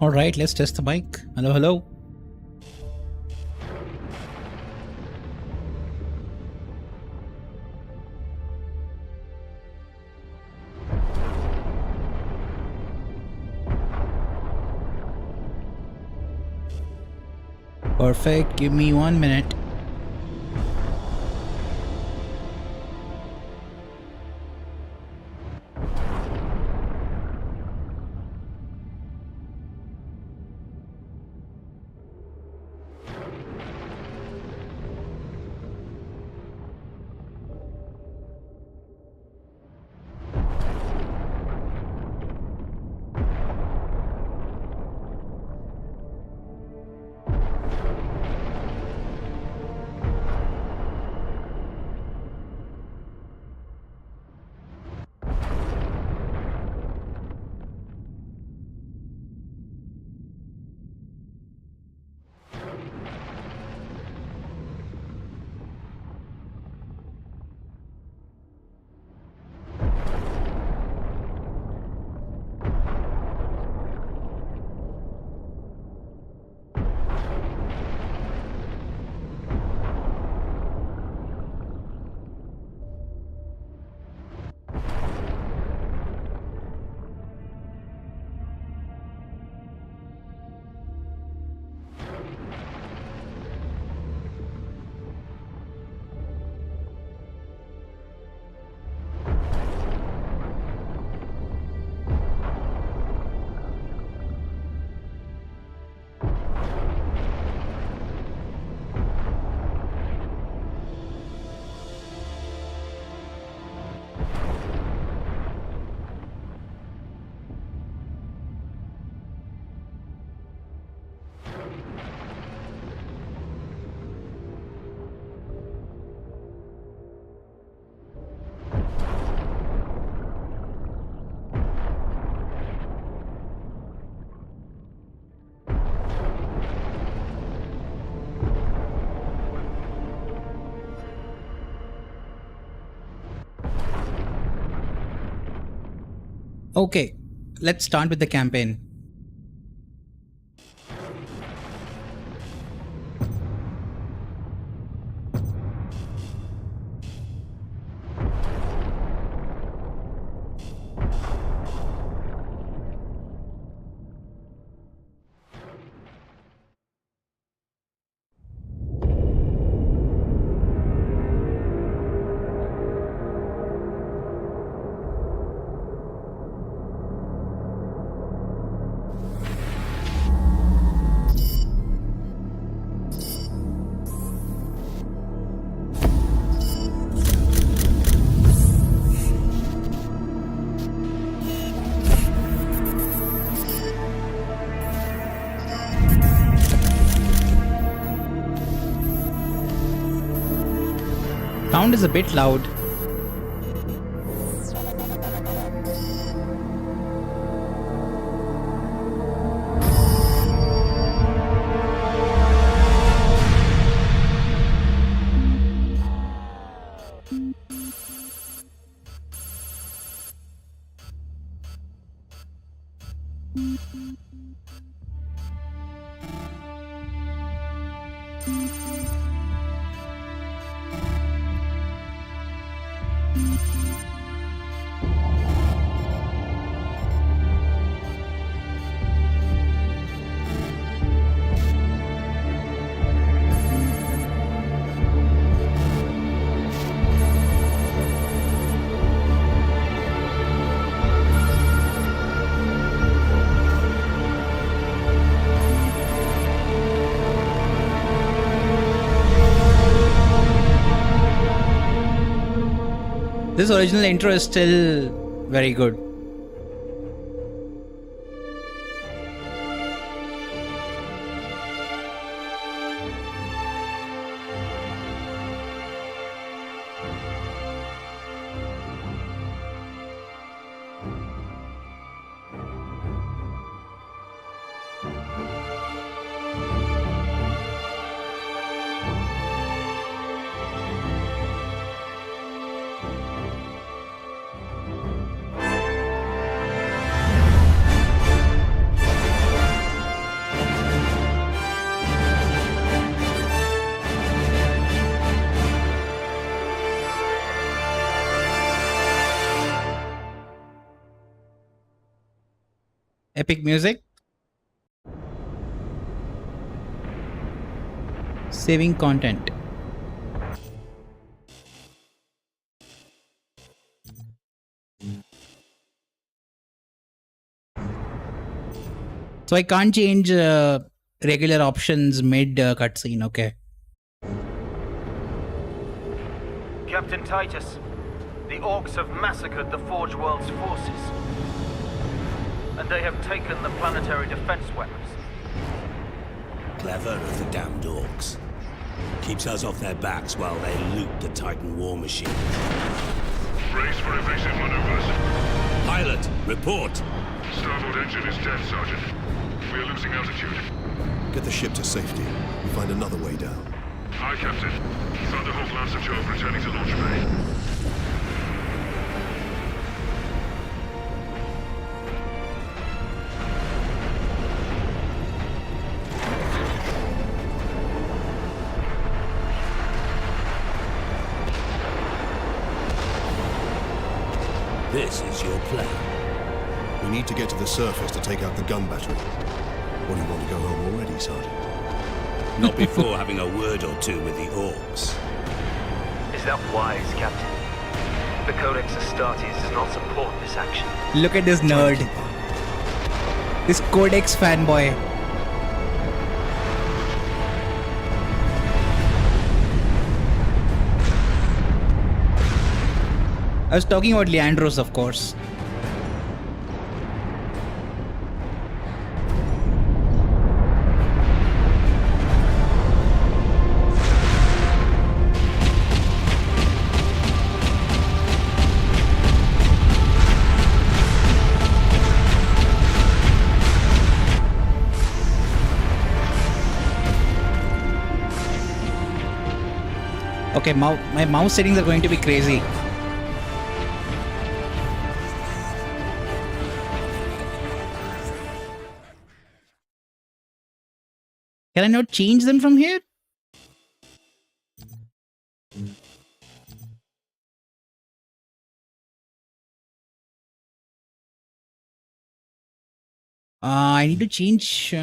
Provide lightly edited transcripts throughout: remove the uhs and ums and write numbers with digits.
All right, let's test the mic. Hello, hello. Perfect. Give me 1 minute. Okay, let's start with the campaign. Sound is a bit loud. This original intro is still very good. Epic music. Saving content. So I can't change regular options mid cutscene. Okay. Captain Titus, the Orcs have massacred the Forge World's forces. And they have taken the planetary defense weapons. Clever of the damned Orcs. Keeps us off their backs while they loot the Titan war machine. Brace for evasive maneuvers. Pilot, report! Starboard engine is dead, Sergeant. We are losing altitude. Get the ship to safety. We'll find another way down. Aye, Captain. Thunderhawk Lancer Jove returning to launch bay. This is your plan. We need to get to the surface to take out the gun battery. Or do you want to go home already, Sergeant? Not before having a word or two with the Orcs. Is that wise, Captain? The Codex Astartes does not support this action. Look at this nerd. This Codex fanboy. I was talking about Leandros, of course. Okay, my mouse settings are going to be crazy. Can I not change them from here? I need to change.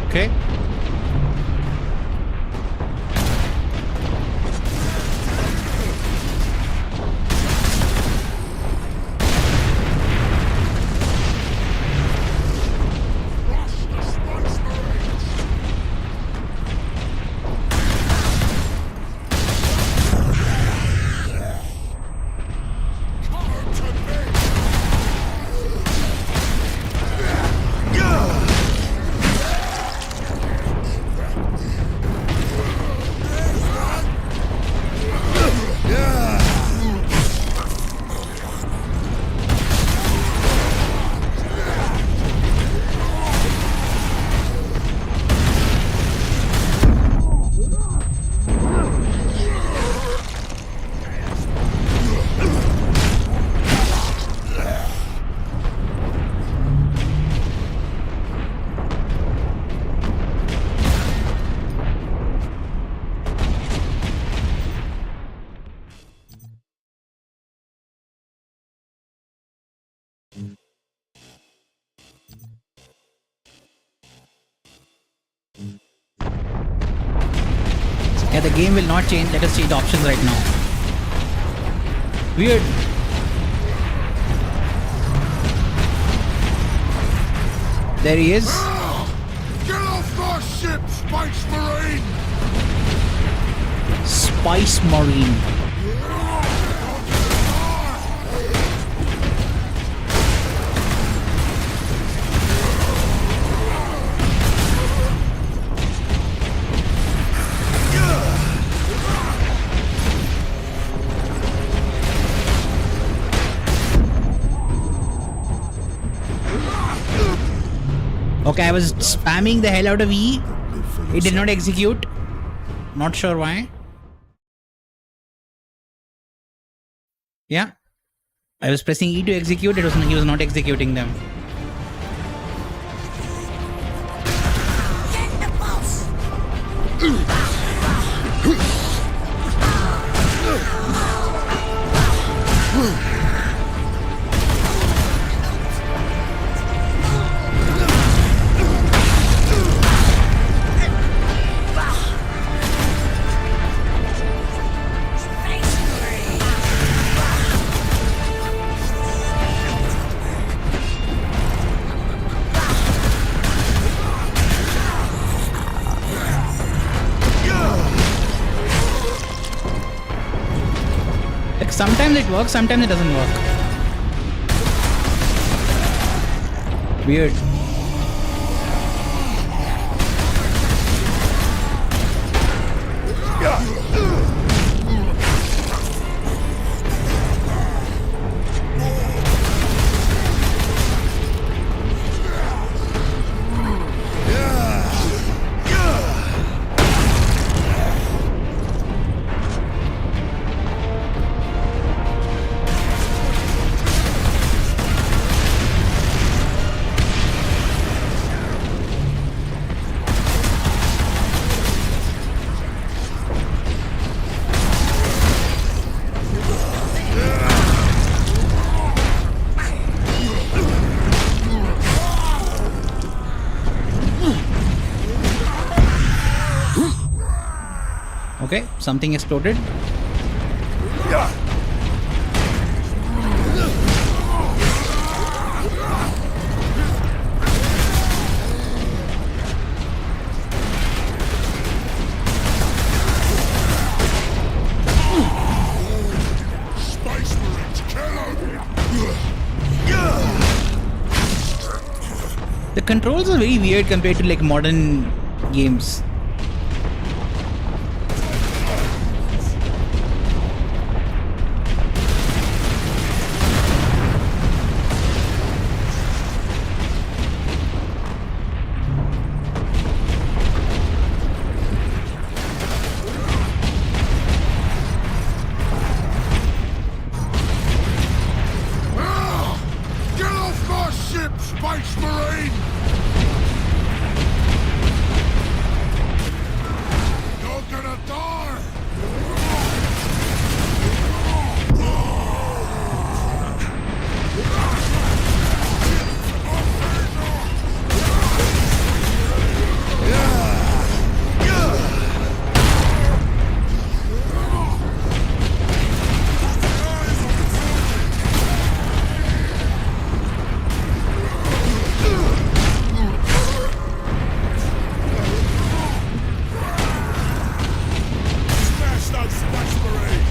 Okay. Yeah, the game will not change. Let us change the options right now. Weird. There he is. Get off my ship, Space Marine! Spice Marine. Okay, I was spamming the hell out of E. It did not execute. Not sure why. Yeah. I was pressing E to execute. He was not executing them. Like sometimes it works, sometimes it doesn't work. Weird. Okay, something exploded. Space Marines, kill him! The controls are very weird compared to like modern games. Get off my ship, Space Marine! You're gonna die! Smash those Space Marines!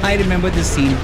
I remember this scene.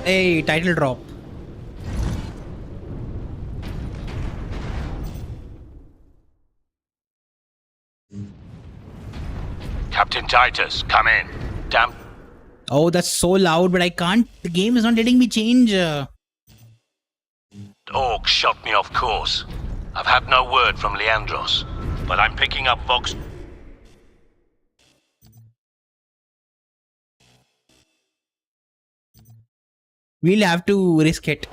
Hey, title drop. Captain Titus, come in. Damn. Oh, that's so loud, but I can't. The game is not letting me change. Orc shot me off course. I've had no word from Leandros, but I'm picking up Vox. We'll have to risk it.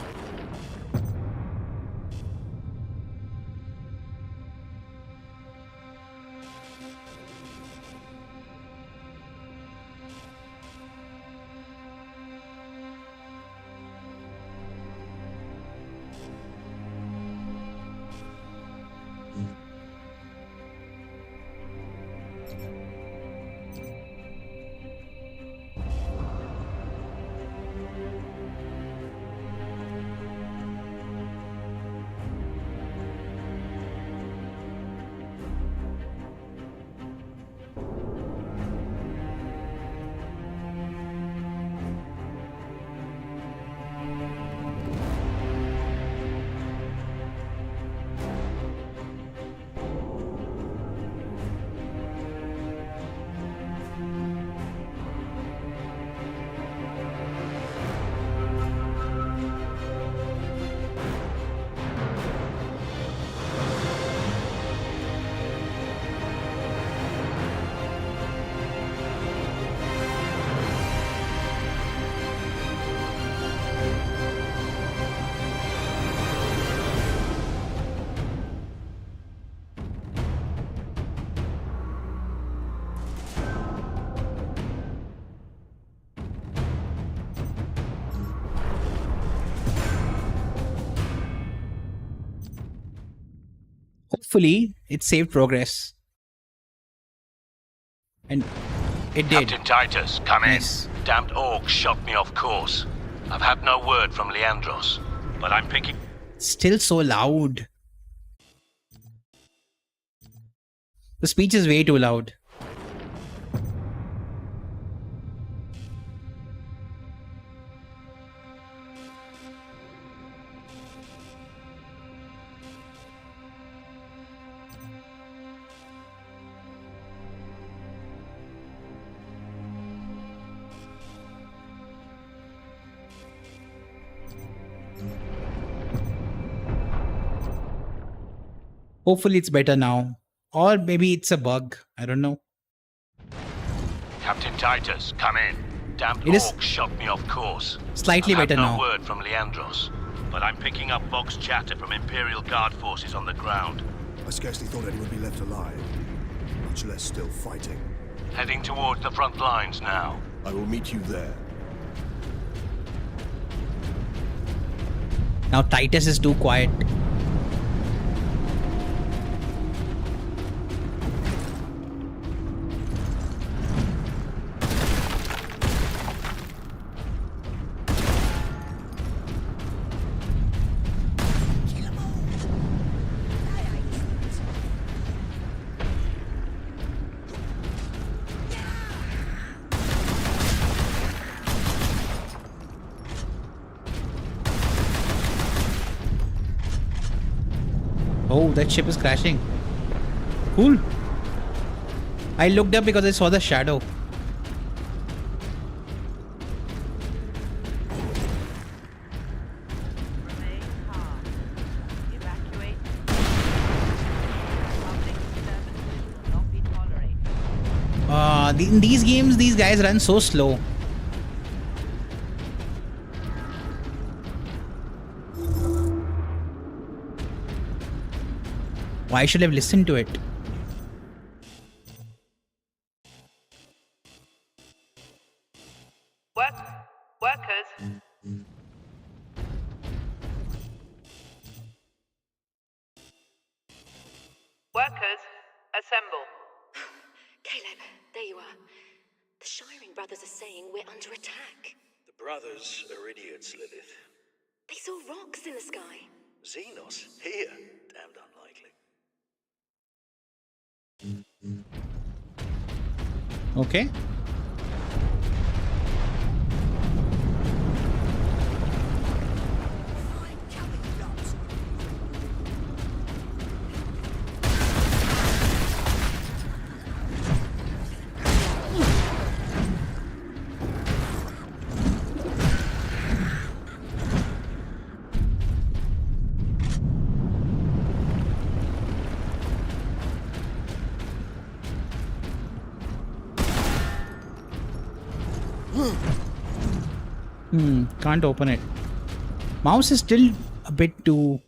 Hopefully, it saved progress. And it did. Captain Titus, come Nice. in. Damned orcs shot me off course. I've had no word from Leandros, but I'm picking... Still so loud. The speech is way too loud. Hopefully it's better now. Or maybe it's a bug. I don't know. Captain Titus, come in. Damned It is orcs shot me off course. slightly I've had better no now. word from Leandros, but I'm picking up Vox chatter from Imperial Guard forces on the ground. I scarcely thought anyone would be left alive, much less still fighting. Heading towards the front lines now. I will meet you there. Now Titus is too quiet. Oh, that ship is crashing. Cool. I looked up because I saw the shadow. Remain calm. Evacuate. Public disturbances will not be tolerated. In these games, these guys run so slow. Why should I have listened to it? Workers. Workers, assemble. Caleb, there you are. The Shiring brothers are saying we're under attack. The brothers are idiots, Lilith. They saw rocks in the sky. Xenos? Here? Damned unlikely. Okay. Can't open it. Mouse is still a bit too...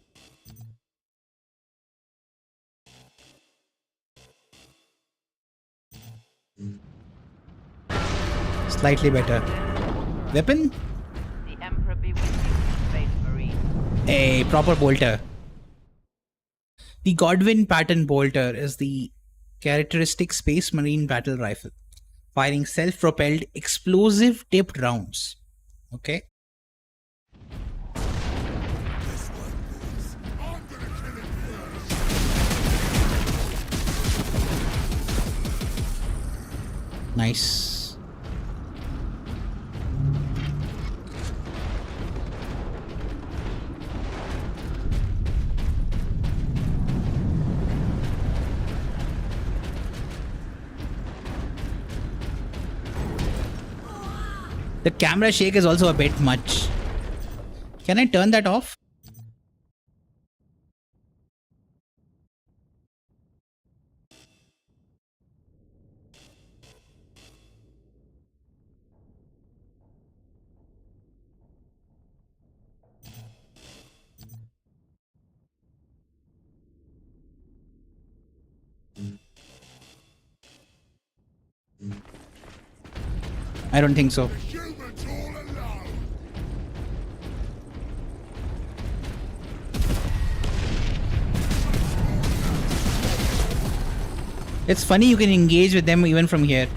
Slightly better. Weapon? The Emperor be with you, Space Marine. A proper bolter. The Godwin pattern bolter is the characteristic Space Marine battle rifle, firing self-propelled explosive tipped rounds. Okay. Nice. The camera shake is also a bit much. Can I turn that off? I don't think so. It's funny you can engage with them even from here.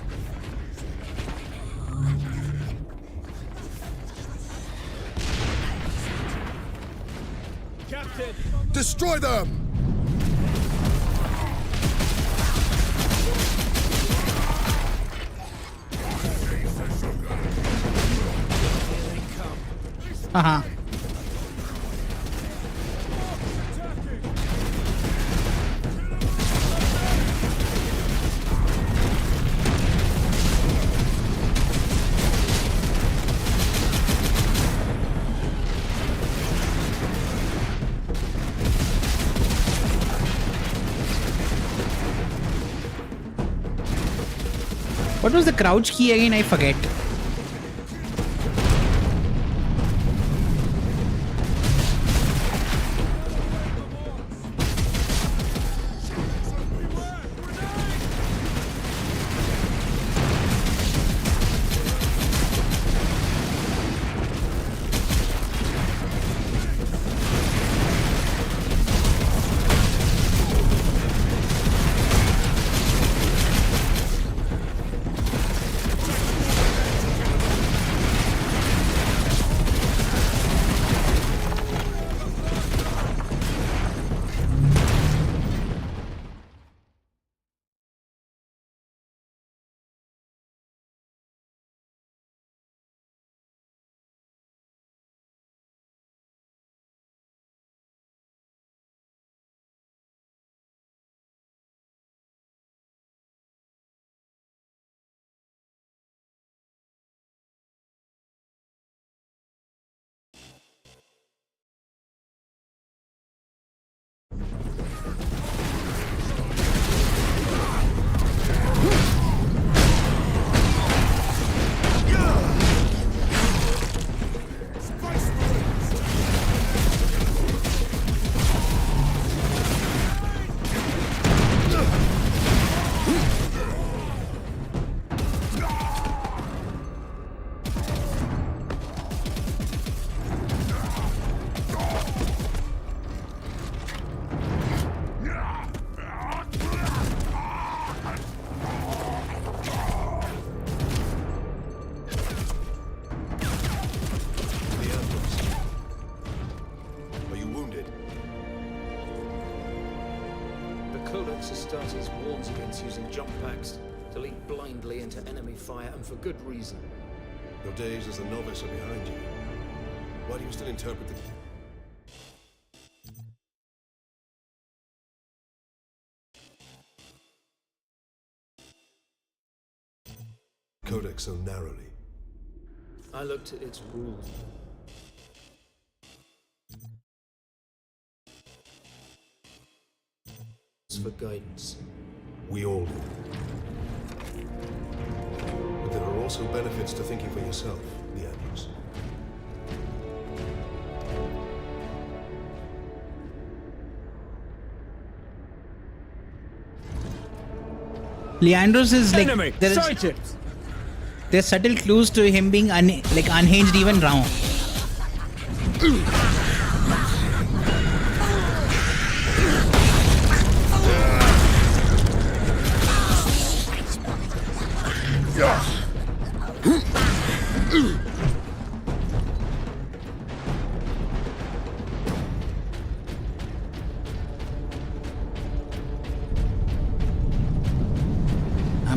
Captain! Destroy them! Haha. What was the crouch key again? I forget. Astartes warns against using jump packs to leap blindly into enemy fire, and for good reason. Your days as a novice are behind you. Why do you still interpret the... Codex so narrowly? I looked at its rules. For guidance. We all do. But there are also benefits to thinking for yourself, the Andrews. Leandros is like Enemy sighted! there's subtle clues to him being unhinged even now.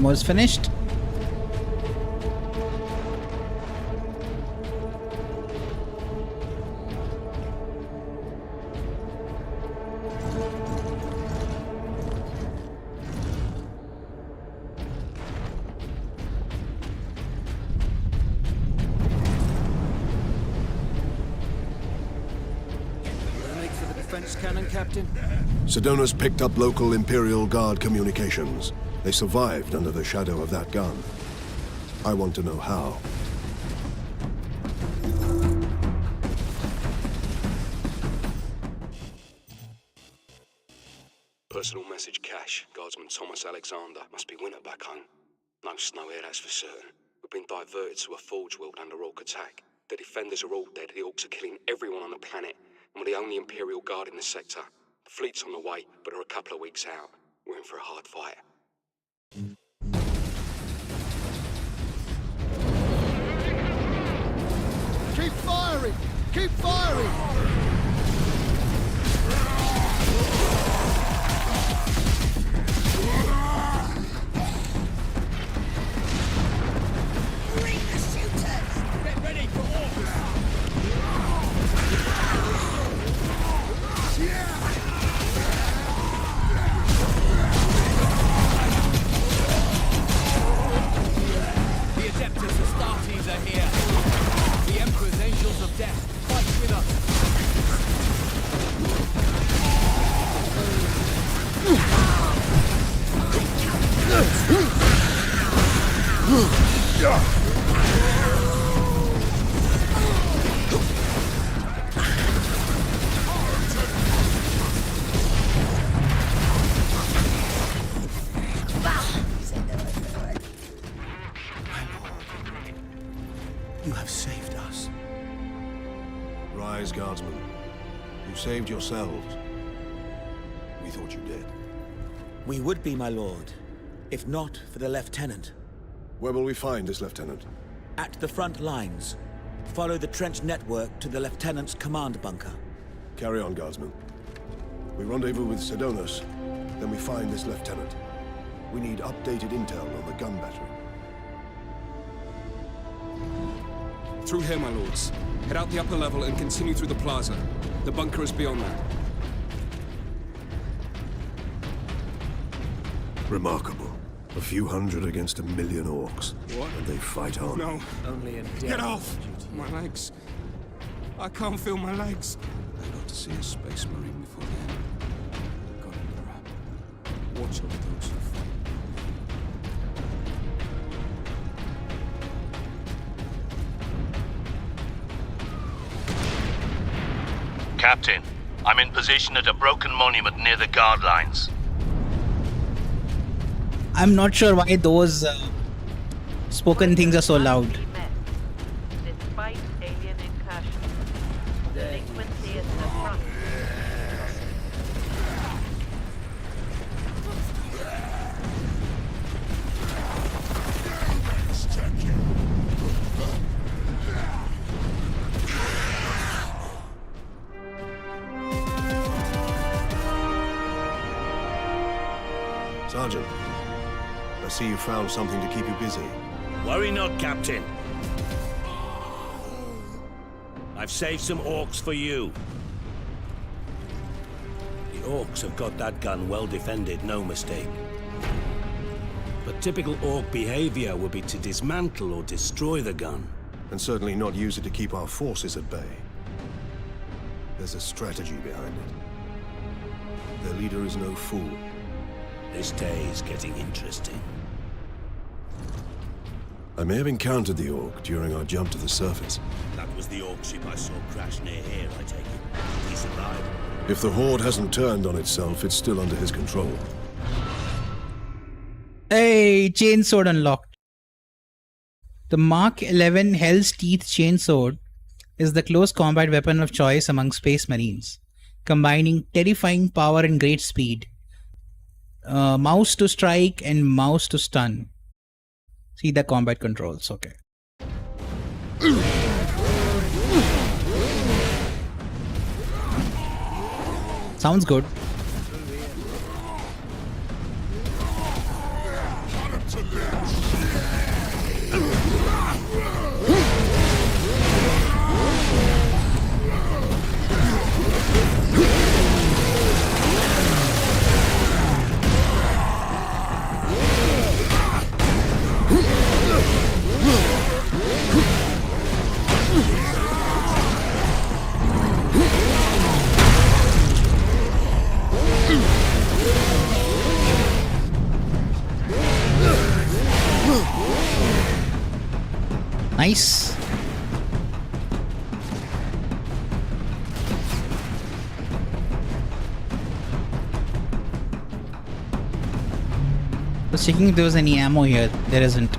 Ammo's finished. Make for the defense cannon, Captain. Sedonus picked up local Imperial Guard communications. They survived under the shadow of that gun. I want to know how. Personal message cache. Guardsman Thomas Alexander. Must be winter back home. No snow here, that's for certain. We've been diverted to a forge world under Orc attack. The defenders are all dead, the Orcs are killing everyone on the planet, and we're the only Imperial Guard in the sector. The fleet's on the way, but are a couple of weeks out. We're in for a hard fight. Keep firing! Keep firing! You have saved us. Rise, Guardsmen. You saved yourselves. We thought you did. We would be, my lord, if not for the Lieutenant. Where will we find this Lieutenant? At the front lines. Follow the trench network to the Lieutenant's command bunker. Carry on, Guardsmen. We rendezvous with Sedonus, then we find this Lieutenant. We need updated intel on the gun battery. Through here, my lords. Head out the upper level and continue through the plaza. The bunker is beyond that. Remarkable. A few hundred against 1 million orcs. What? And they fight on. No. Only in death. Get off! My legs. I can't feel my legs. I got to see a space marine before the end. Got in the rap. Watch over those who fight. Captain, I'm in position at a broken monument near the guard lines. I'm not sure why those spoken things are so loud. Despite alien incursions, delinquency is the front. Sergeant, I see you found something to keep you busy. Worry not, Captain. I've saved some orcs for you. The orcs have got that gun well defended, no mistake. But typical orc behavior would be to dismantle or destroy the gun. And certainly not use it to keep our forces at bay. There's a strategy behind it. Their leader is no fool. This day is getting interesting. I may have encountered the Orc during our jump to the surface. That was the orc ship I saw crash near here, I take it. He survived. If the Horde hasn't turned on itself, it's still under his control. Hey, chainsword unlocked. The Mark 11 Hell's Teeth chainsword is the close combat weapon of choice among Space Marines, combining terrifying power and great speed. Mouse to strike and mouse to stun. See the combat controls, okay. Sounds good. Nice. I was checking if there was any ammo here. There isn't.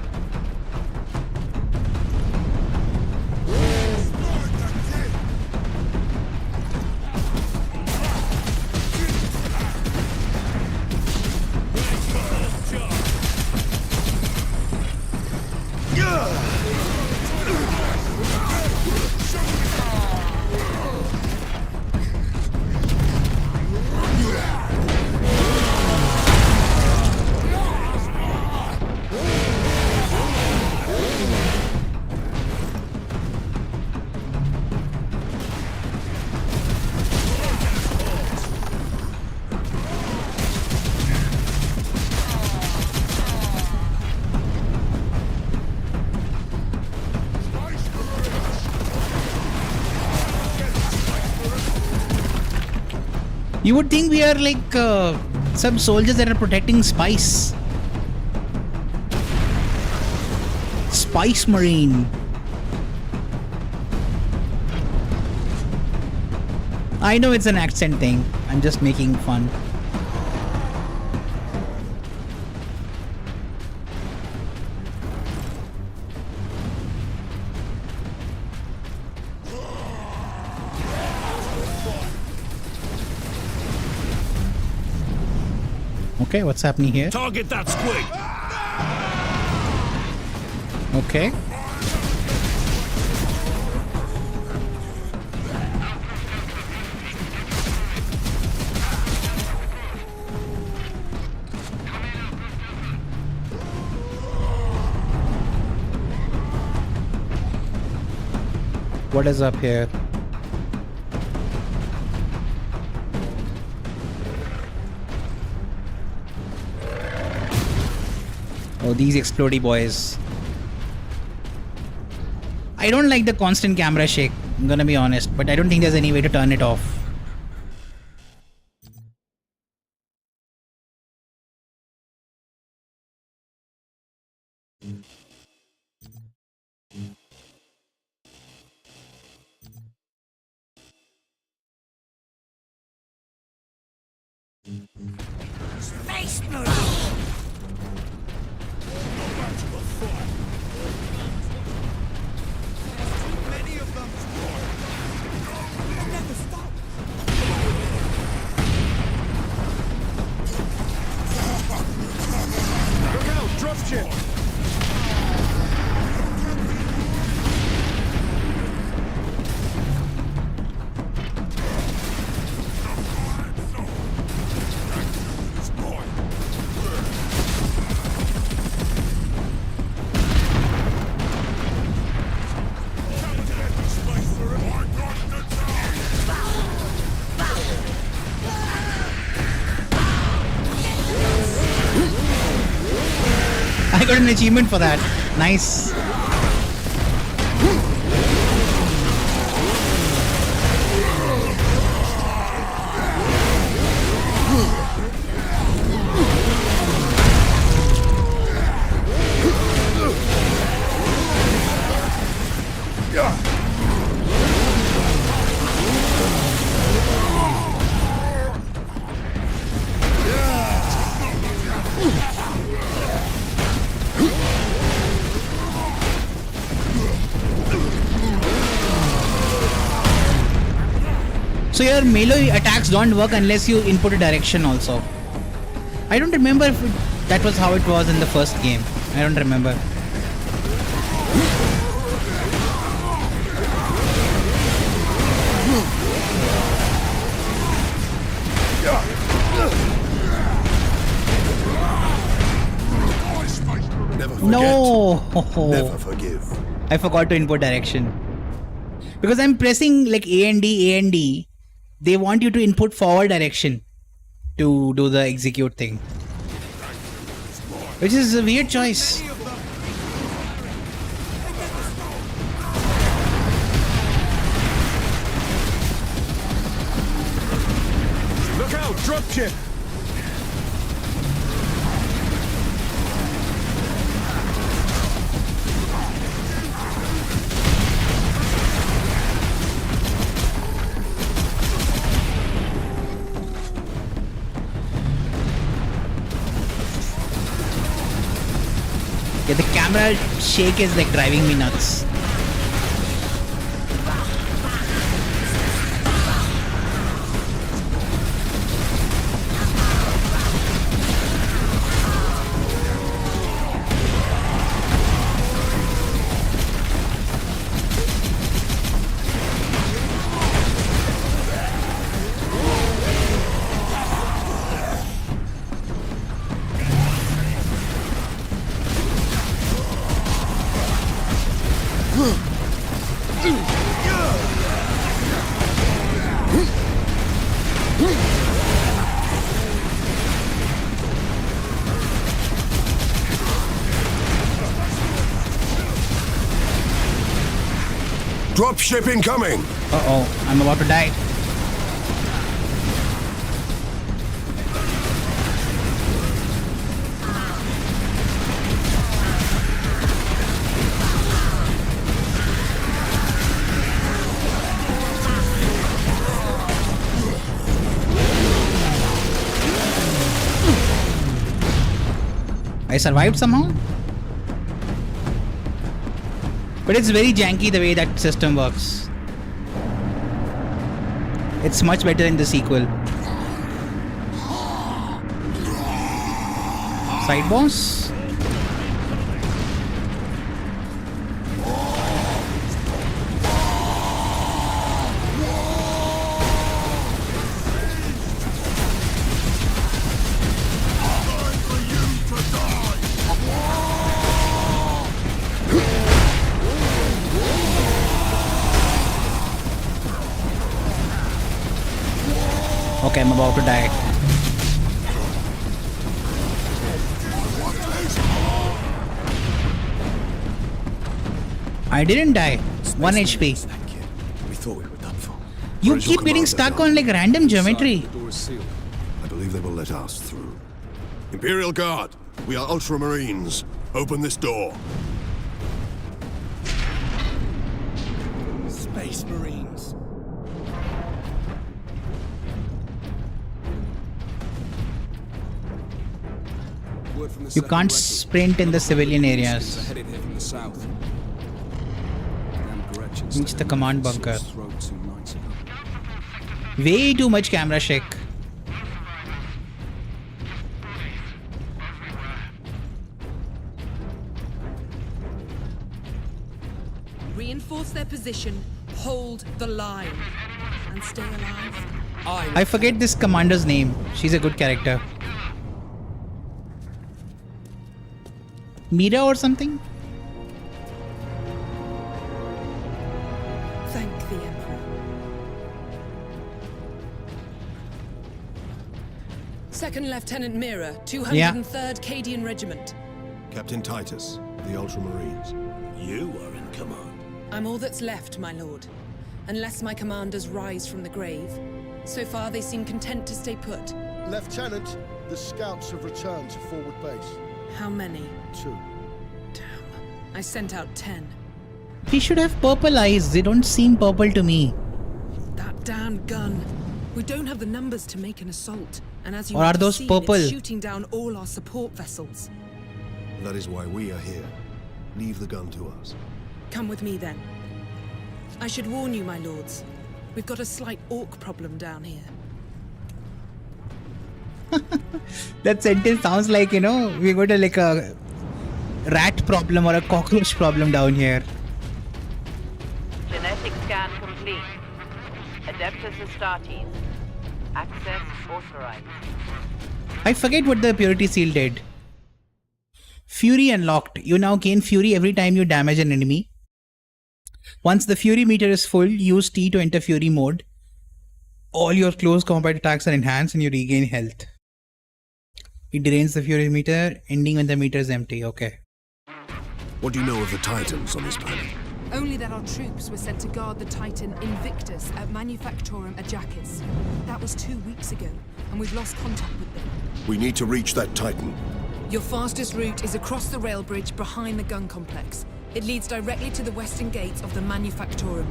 You would think we are like some soldiers that are protecting Spice. Spice Marine. I know it's an accent thing. I'm just making fun. Okay, what's happening here? Target that squig! Okay. What is up here? Oh, these explodey boys. I don't like the constant camera shake, I'm gonna be honest, but I don't think there's any way to turn it off. Space Marine! Many of them. Never stop. Look out! Drop ship! I got an achievement for that. Nice. So your melee attacks don't work unless you input a direction also. I don't remember if that was how it was in the first game. I don't remember. Never forget. No! Never forgive. I forgot to input direction. Because I'm pressing like A and D, they want you to input forward direction to do the execute thing. Which is a weird choice. Look out, dropship! Yeah, the camera shake is like driving me nuts. Dropship incoming! Uh-oh, I'm about to die. I survived somehow? But it's very janky the way that system works. It's much better in the sequel. Side boss? Okay, I'm about to die. I didn't die. 1 HP. We thought we were done for. You Where is your keep getting commander, stuck Don? on like random geometry. The door is sealed. I believe they will let us through. Imperial Guard, we are Ultramarines. Open this door. Space Marines. Word from the You second can't record. sprint in the civilian areas. Are headed here from the south. Damn Gretchen Reach the command bunker. throat 2 nights ago. Way too much camera shake. Reinforce their position, hold the line, and stay alive. I forget this commander's name. She's a good character. Mira or something? Thank the Emperor. Second Lieutenant Mira, 203rd Cadian Regiment. Captain Titus, the Ultramarines. You are in command. I'm all that's left, my lord. Unless my commanders rise from the grave. So far, they seem content to stay put. Lieutenant, the scouts have returned to forward base. How many? 2. Damn. I sent out 10. He should have purple eyes. They don't seem purple to me. That damn gun. We don't have the numbers to make an assault. And as you Or are have those seen, purple? it's shooting down all our support vessels. That is why we are here. Leave the gun to us. Come with me then. I should warn you, my lords. We've got a slight orc problem down here. That sentence sounds like, we got like a rat problem or a cockroach problem down here. Genetic scan complete. Adeptus Astartes. Access authorized. I forget what the Purity Seal did. Fury unlocked. You now gain Fury every time you damage an enemy. Once the Fury meter is full, use T to enter Fury mode. All your close combat attacks are enhanced and you regain health. It drains the Fury meter, ending when the meter is empty. Okay. What do you know of the Titans on this planet? Only that our troops were sent to guard the Titan Invictus at Manufactorum Ajakis. That was 2 weeks ago, and we've lost contact with them. We need to reach that Titan. Your fastest route is across the rail bridge behind the gun complex. It leads directly to the western gates of the Manufactorum.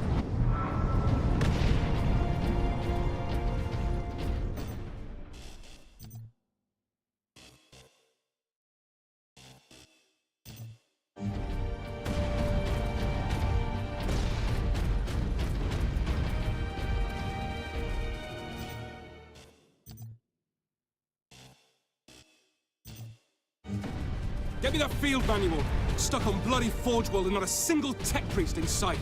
Get me that field manual. Stuck on bloody Forge World and not a single tech priest in sight.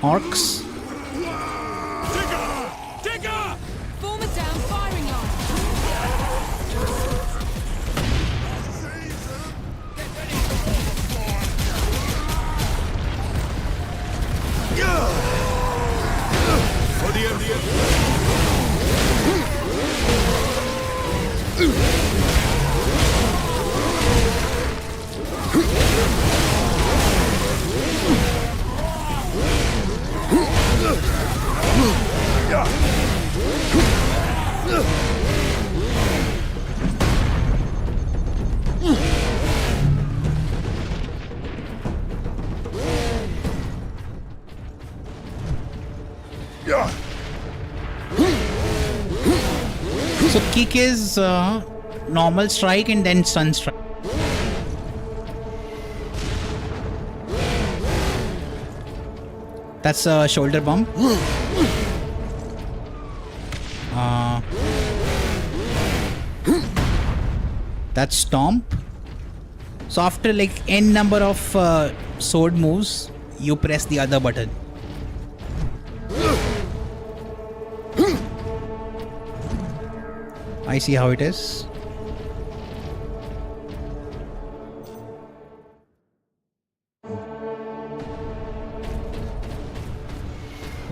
Orcs. Digger! Form a down firing line. So kick is normal strike and then stun strike. That's a shoulder bump. That's stomp. So after like n number of sword moves, you press the other button. I see how it is.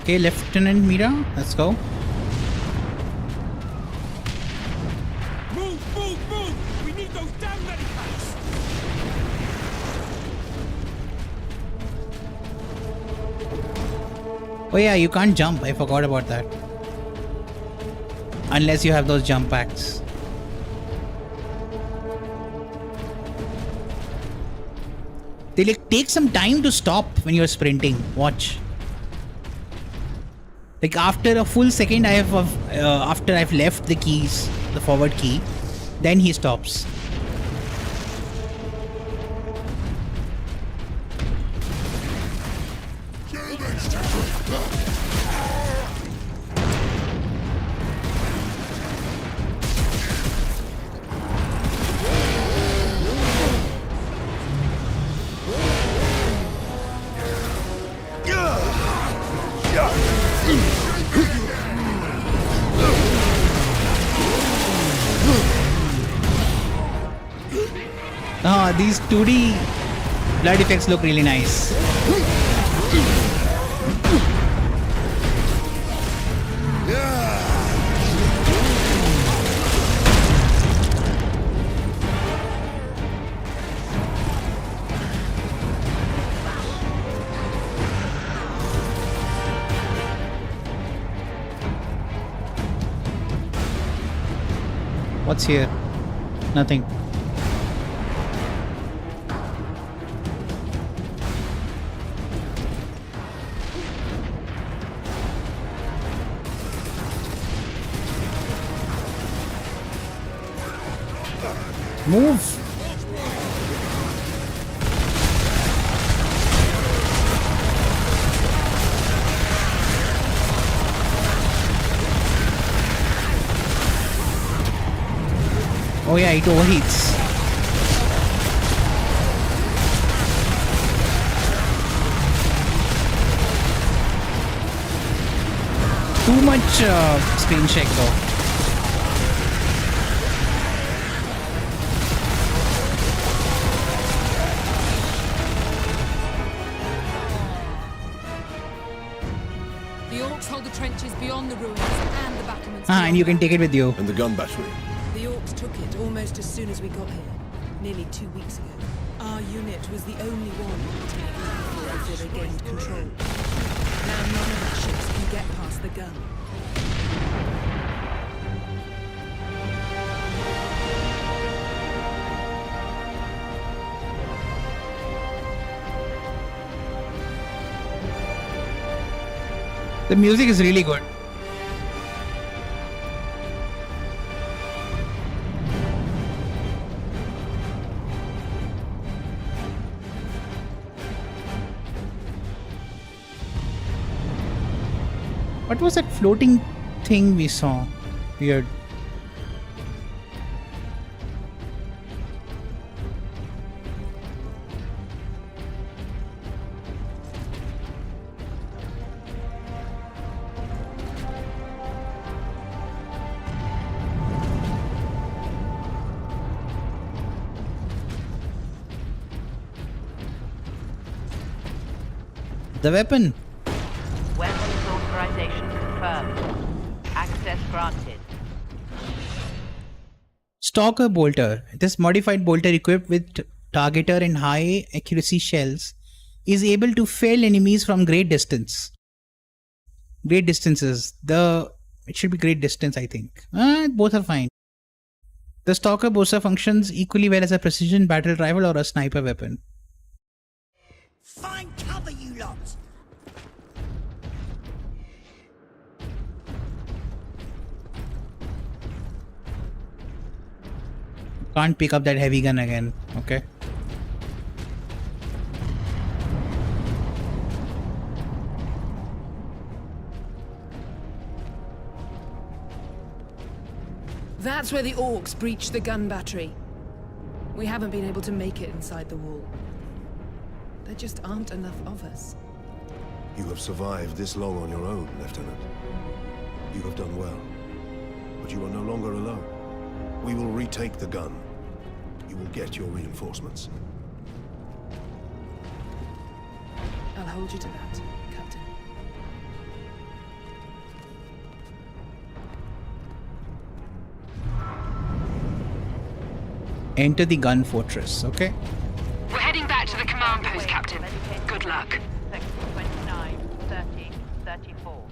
Okay, Lieutenant Mira, let's go. Move, move, move! We need those damn medipacks! Oh yeah, you can't jump. I forgot about that. Unless you have those jump packs. They like take some time to stop when you're sprinting. Watch. Like after a full second, after I've left the keys, the forward key, then he stops. These 2D blood effects look really nice. What's here? Nothing. Move! Oh yeah, it overheats. Too much screen shake though. The orcs hold the trenches beyond the ruins and the battlements. And you can take it with you. And the gun battery. The orcs took it almost as soon as we got here, nearly 2 weeks ago. Our unit was the only one to make it before they gained control. Now none of our ships can get past the gun. The music is really good. What was that floating thing we saw? Weird. The weapon. Weapons authorization confirmed. Access granted. Stalker bolter. This modified bolter equipped with targeter and high accuracy shells is able to fell enemies from great distance. Great distances. It should be great distance, I think. Both are fine. The Stalker bolter functions equally well as a precision battle rifle or a sniper weapon. Find cover, you lot! Can't pick up that heavy gun again. Okay. That's where the orcs breached the gun battery. We haven't been able to make it inside the wall. There just aren't enough of us. You have survived this long on your own, Lieutenant. You have done well. But you are no longer alone. We will retake the gun. You will get your reinforcements. I'll hold you to that, Captain. Enter the gun fortress, okay? We're heading back to the command post, Captain. Good luck. Section 29, 30, 34.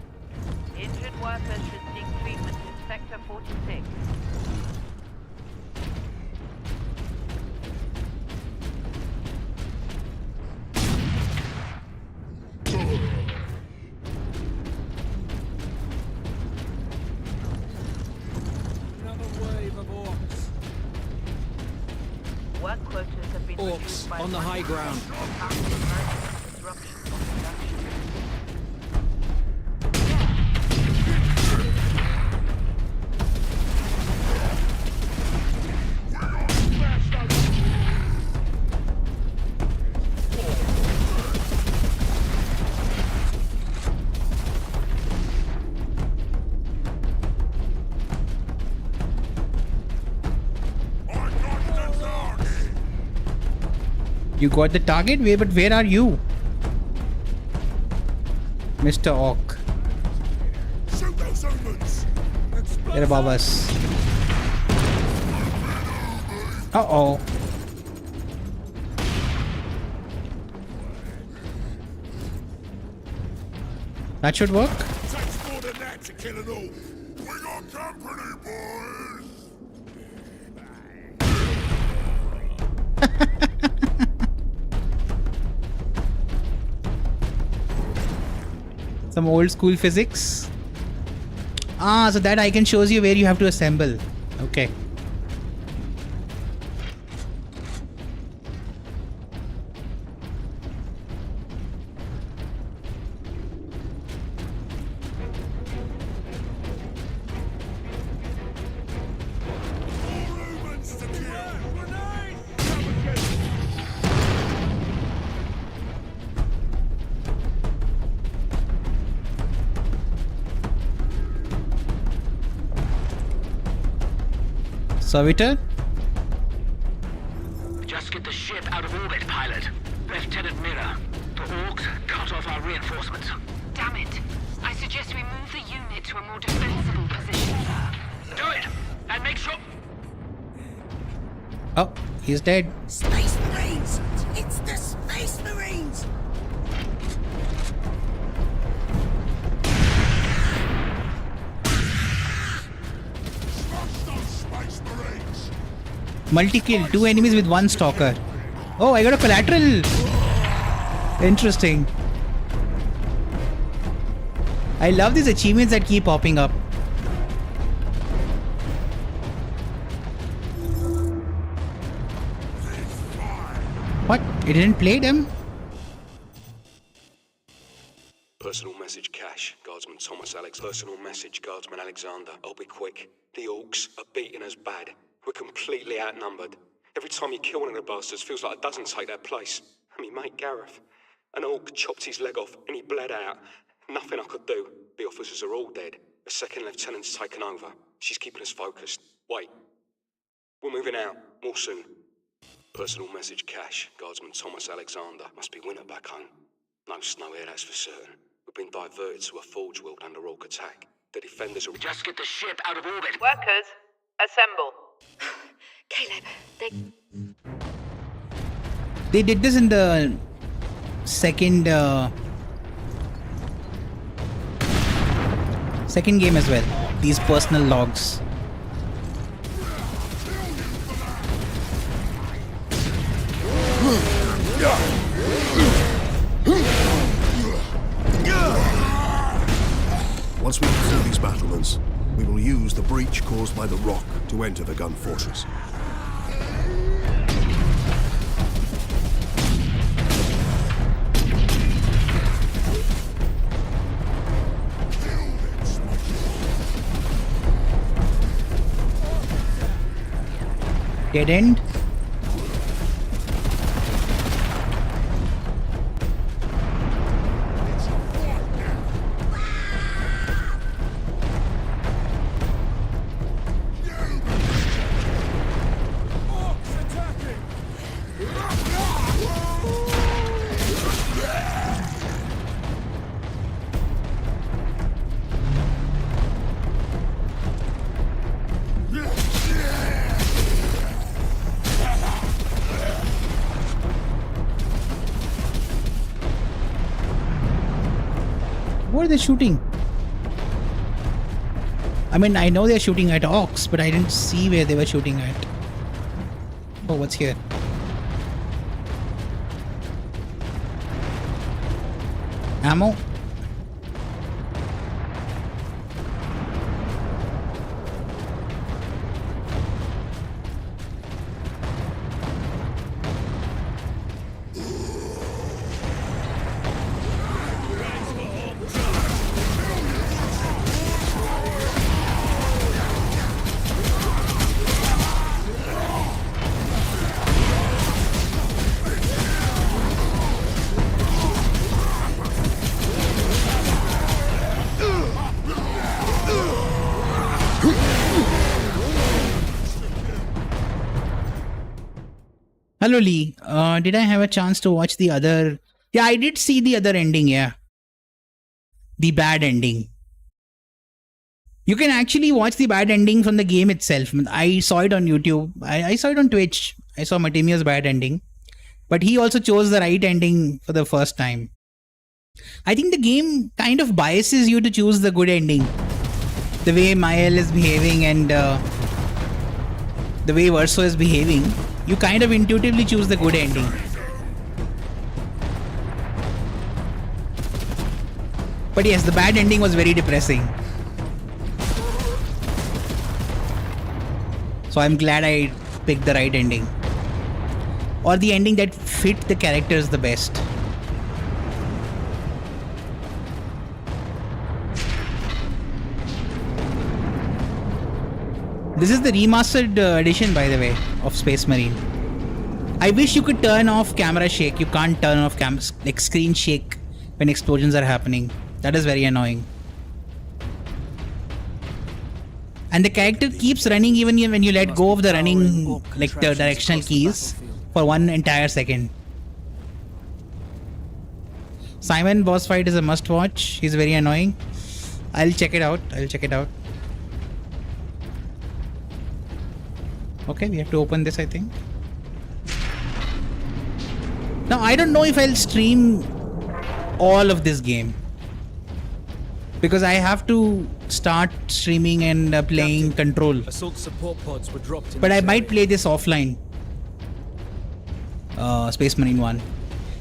Injured workers should seek treatment in Sector 46. Work quotas have been reduced by on the high ground. You got the target? But where are you? Mr. Orc. Shoot those humans! They're above us. Uh-oh. That should work. Takes more than that to kill an orc. We got company, boys! Some old school physics. Ah, so that icon shows you where you have to assemble. Okay. Servitor? Just get the ship out of orbit, pilot. Lieutenant Miller. The Orcs cut off our reinforcements. Damn it. I suggest we move the unit to a more defensible position, sir. Do it! And make sure... Oh, he's dead. Space Marines! It's the Space Marines! Multi-kill, 2 enemies with 1 stalker. Oh, I got a collateral. Interesting. I love these achievements that keep popping up. What? It didn't play them? Personal message, Cash. Guardsman Thomas Alex. Personal message, Guardsman Alexander. I'll be quick. The Orcs are beating us bad. We're completely outnumbered. Every time you kill one of the bastards, feels like a dozen take their place. And me mate Gareth. An Orc chopped his leg off and he bled out. Nothing I could do. The officers are all dead. The second lieutenant's taken over. She's keeping us focused. Wait. We're moving out. More soon. Personal message, Cash. Guardsman Thomas Alexander. Must be winter back home. No snow here, that's for certain. We've been diverted to a forge world under Orc attack. The defenders are... Just get the ship out of orbit. Workers, assemble. Caleb, They did this in the second game as well. These personal logs. Once we clear these battlements, we will use the breach caused by the rock to enter the gun fortress. Dead end. What are they shooting? I mean, I know they're shooting at Orcs, but I didn't see where they were shooting at. Oh, what's here? Ammo? Hello Lee, did I have a chance to watch the other... Yeah, I did see the other ending, yeah. The bad ending. You can actually watch the bad ending from the game itself. I saw it on YouTube. I saw it on Twitch. I saw Matimia's bad ending. But he also chose the right ending for the first time. I think the game kind of biases you to choose the good ending. The way Mael is behaving and the way Verso is behaving. You kind of intuitively choose the good ending. But yes, the bad ending was very depressing. So I'm glad I picked the right ending. Or the ending that fit the characters the best. This is the remastered edition, by the way, of Space Marine. I wish you could turn off camera shake. You can't turn off like screen shake when explosions are happening. That is very annoying. And the character keeps running even when you let go of the running, like the directional keys, for one entire second. Simon boss fight is a must watch. He's very annoying. I'll check it out. Okay, we have to open this, I think. Now, I don't know if I'll stream all of this game, because I have to start streaming and playing Control. Assault support pods were dropped in But I might play this offline. Space Marine 1.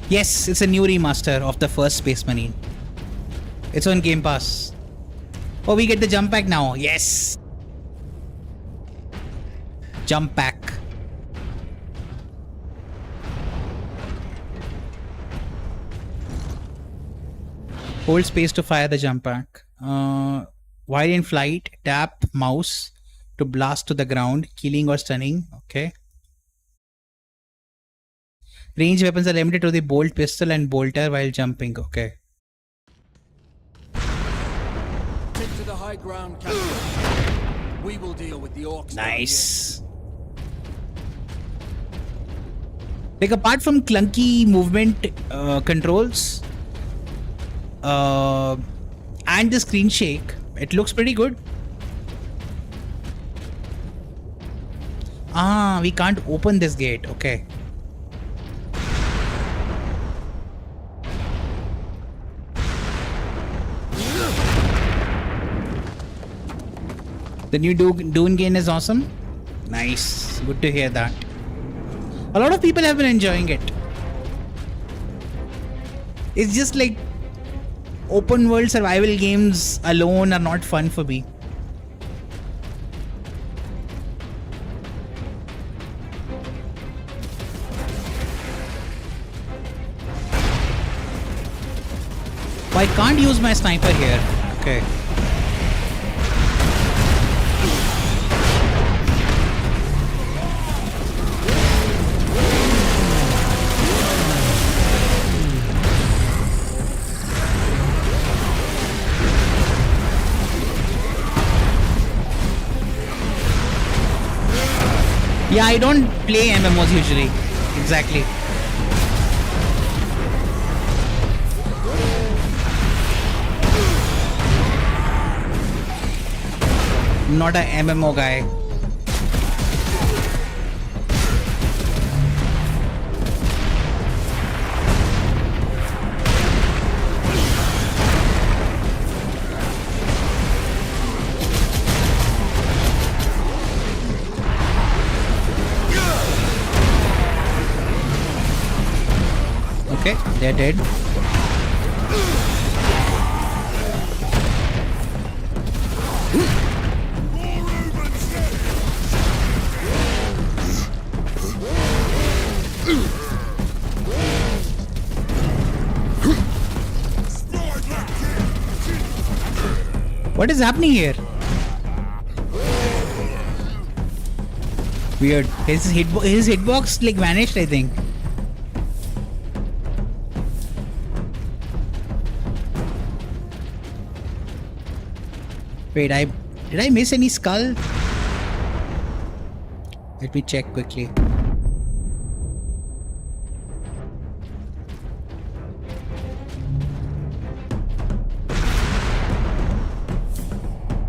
Yes, it's a new remaster of the first Space Marine. It's on Game Pass. Oh, we get the jump pack now. Yes! Jump pack. Hold space to fire the jump pack. While in flight, tap mouse to blast to the ground, killing or stunning. Okay. Range weapons are limited to the bolt pistol and bolter while jumping. Okay. Take to the high ground, Captain. We will deal with the orcs. Nice. Like, apart from clunky movement controls and the screen shake, it looks pretty good. Ah, we can't open this gate. Okay. The new Dune game is awesome. Nice. Good to hear that. A lot of people have been enjoying it. It's just like open world survival games alone are not fun for me. Oh, I can't use my sniper here. Okay. Yeah, I don't play MMOs usually. Exactly. Not a MMO guy. Okay, they're dead. What is happening here? Weird. His hitbox like vanished, I think. Wait, did I miss any skull? Let me check quickly.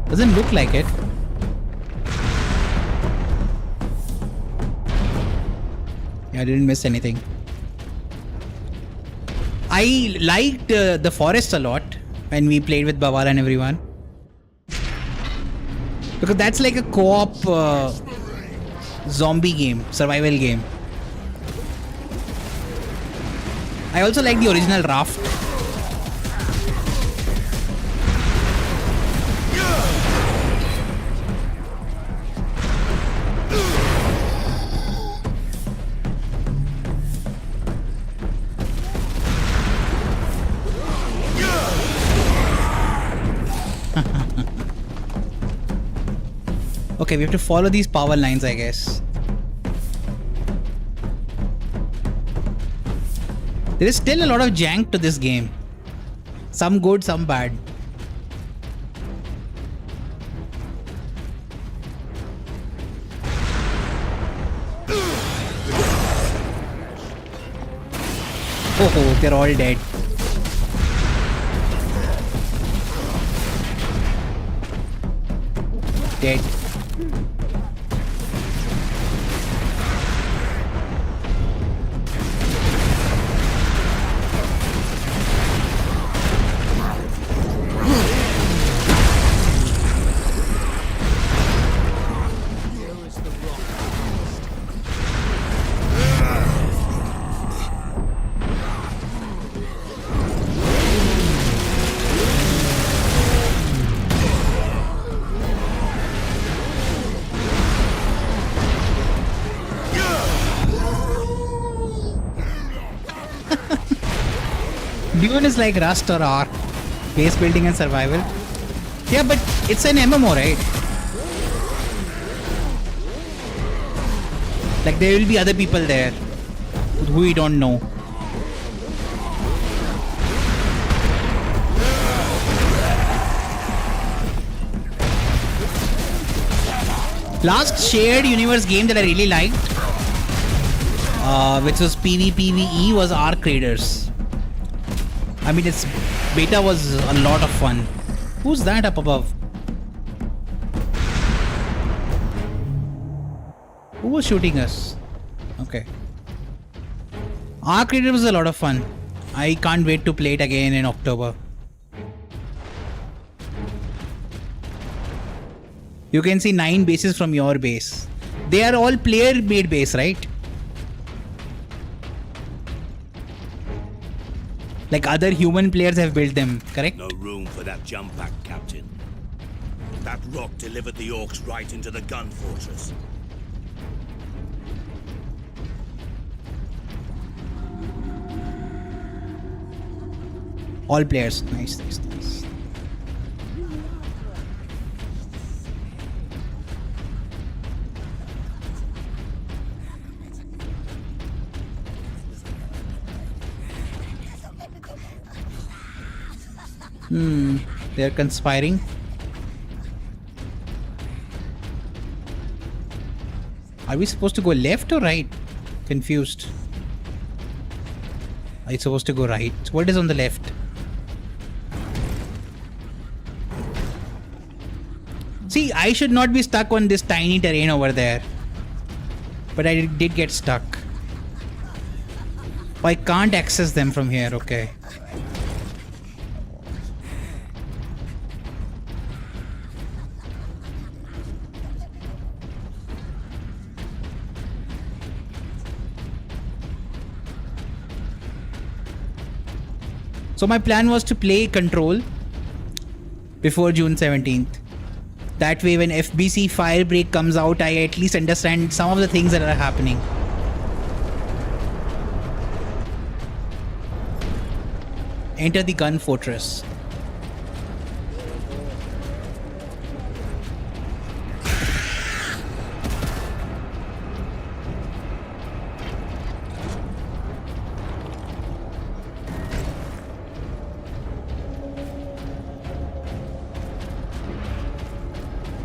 Doesn't look like it. Yeah, I didn't miss anything. I liked the forest a lot when we played with Baval and everyone. Because that's like a co-op zombie game, survival game. I also like the original Raft. Okay, we have to follow these power lines, I guess. There is still a lot of jank to this game. Some good, some bad. Oh, they're all dead. Dead. Dune is like Rust or Ark, base building and survival. Yeah, but it's an MMO, right? Like there will be other people there who we don't know. Last shared universe game that I really liked, which was PvPvE, was Ark Raiders. I mean, its beta was a lot of fun. Who's that up above? Who was shooting us? Okay. Ark Raiders was a lot of fun. I can't wait to play it again in October. You can see 9 bases from your base. They are all player-made base, right? Like other human players have built them, correct? No room for that jump pack, Captain. That rock delivered the orcs right into the gun fortress. All players. Nice, nice, nice. They're conspiring. Are we supposed to go left or right? Confused. Are you supposed to go right? What is on the left? See, I should not be stuck on this tiny terrain over there. But I did get stuck. I can't access them from here, okay. So my plan was to play Control before June 17th. That way when FBC Firebreak comes out, I at least understand some of the things that are happening. Enter the gun fortress.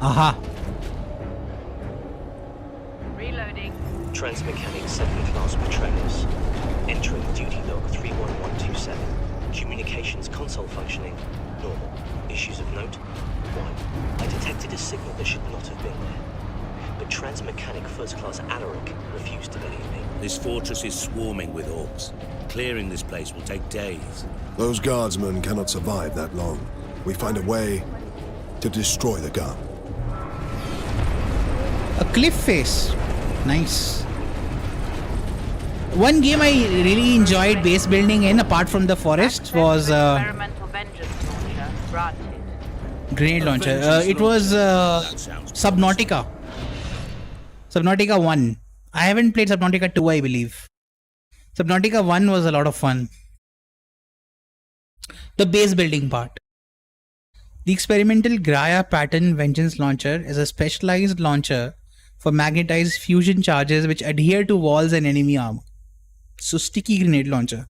Aha. Reloading. Transmechanic second class Petraeus. Entering duty log 31127. Communications console functioning. Normal. Issues of note. 1. I detected a signal that should not have been there. But Transmechanic first class Alaric refused to believe me. This fortress is swarming with orcs. Clearing this place will take days. Those guardsmen cannot survive that long. We find a way to destroy the gun. A cliff face. Nice. One game I really enjoyed base building in, apart from the forest, was Experimental vengeance launcher granted. grenade launcher. It was Subnautica. Subnautica 1. I haven't played Subnautica 2, I believe. Subnautica 1 was a lot of fun. The base building part. The experimental Graia pattern Vengeance launcher is a specialized launcher for magnetized fusion charges which adhere to walls and enemy armor. So sticky grenade launcher.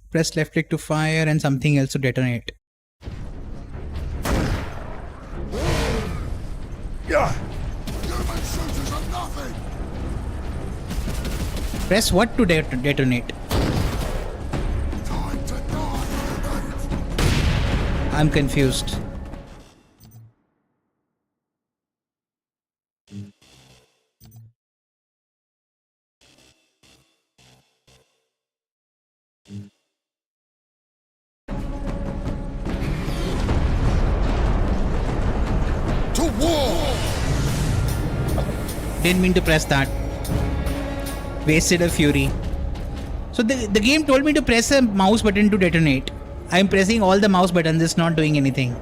Press left click to fire and something else to detonate. Yeah. Human shooters are nothing. Press what to detonate? Time to die. I'm confused. To war! Didn't mean to press that. Wasted a fury. So the game told me to press a mouse button to detonate. I'm pressing all the mouse buttons, it's not doing anything.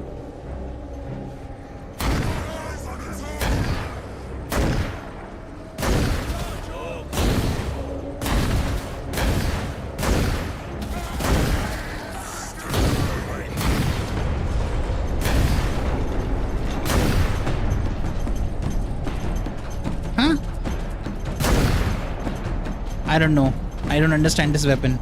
Huh? I don't know. I don't understand this weapon.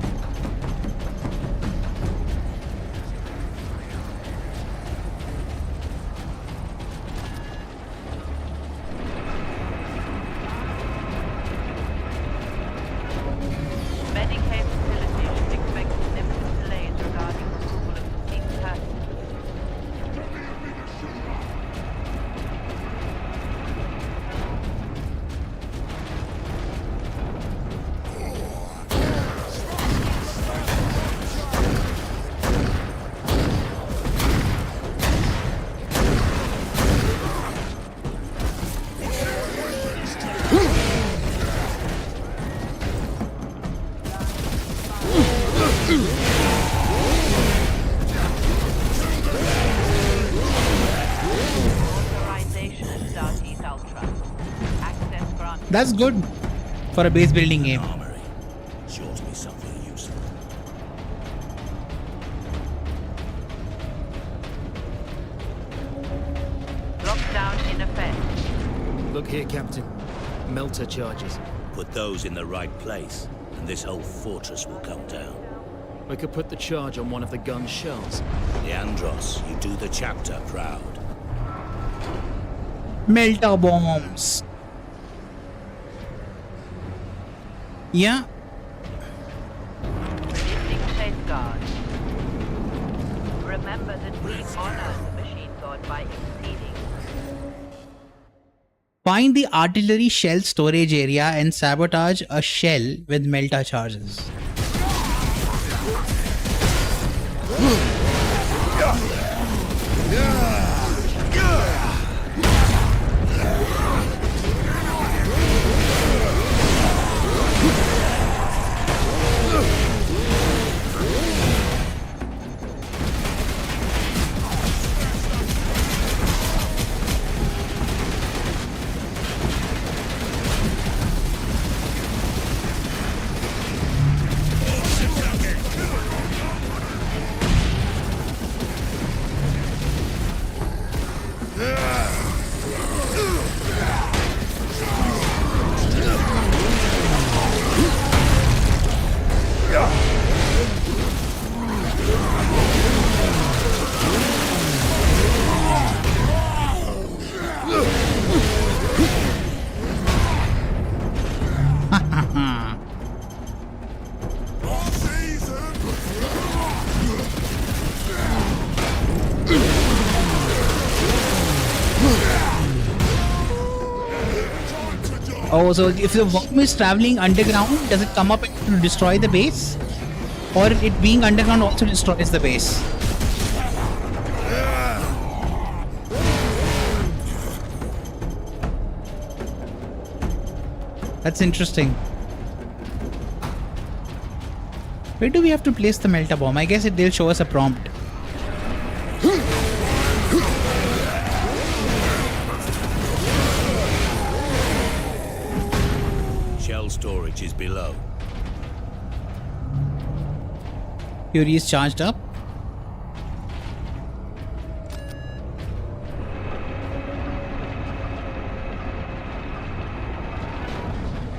Medicaid facility should expect significant delays regarding approval of deceased persons. Authorization of Darkey's Ultra. Access granted. That's good for a base building game. Armory. Sure to be something useful. Lockdown in effect. Look here, Captain. Melter charges. Put those in the right place, and this whole fortress will come down. We could put the charge on one of the gun's shells. Leandros, you do the chapter proud. Melter bombs. Yeah. Releasing safeguard. Remember that we honor the machine god by exceeding. Find the artillery shell storage area and sabotage a shell with melter charges. Oh, so if the worm is traveling underground, does it come up to destroy the base? Or it being underground also destroys the base? That's interesting. Where do we have to place the melter bomb? I guess they'll show us a prompt. Shell storage is below. Fury is charged up.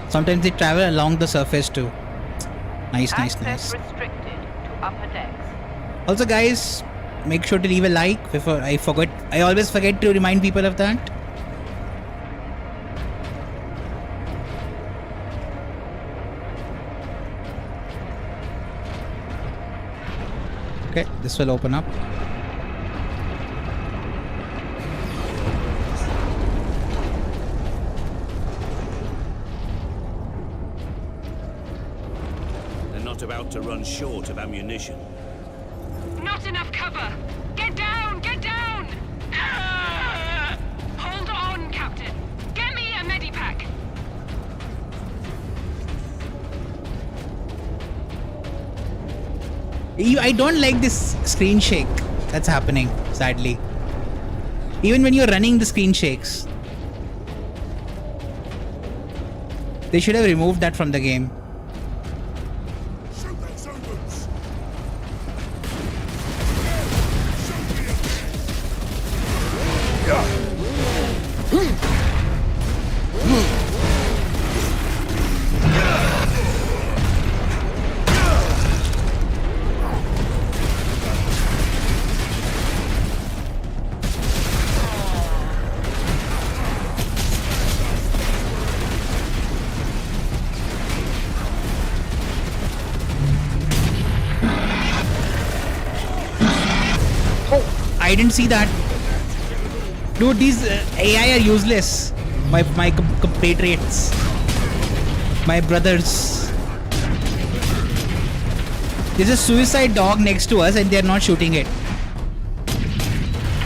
Sometimes they travel along the surface too. Nice, nice, nice. Restricted to upper decks. Also, guys, make sure to leave a like. Before I forget, I always forget to remind people of that. Okay, this will open up. They're not about to run short of ammunition. Not enough cover! Get down! Get down! Ah! Hold on, Captain. Get me a medipack. I don't like this screen shake that's happening, sadly. Even when you're running, the screen shakes. They should have removed that from the game. I didn't see that. Dude, these AI are useless. My compatriots. My brothers. There's a suicide dog next to us and they're not shooting it.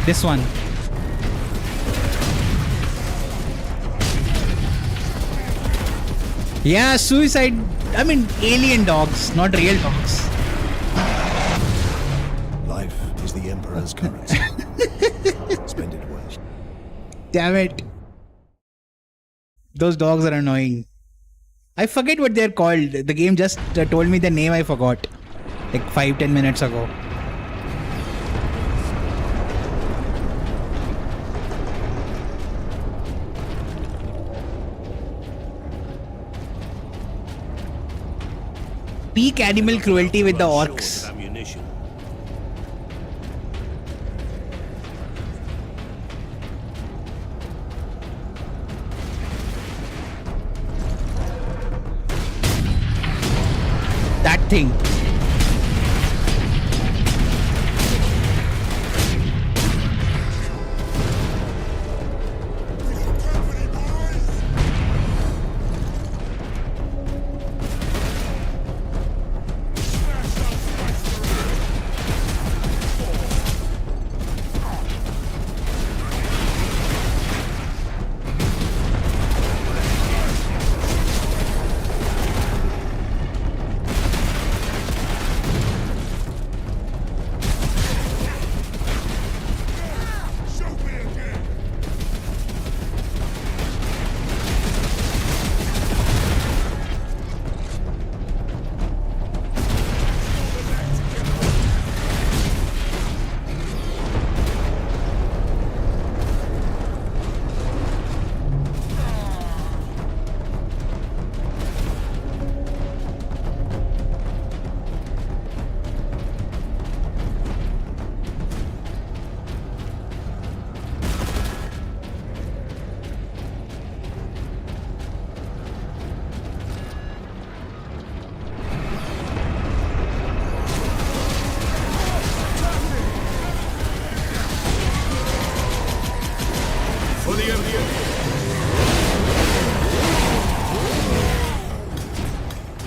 This one. Yeah, suicide. I mean, alien dogs, not real dogs. Life is the Emperor's currency. Spend it well. Damn it. Those dogs are annoying. I forget what they're called. The game just told me the name, I forgot. Like 5-10 minutes ago. Peak animal cruelty with the orcs. That thing.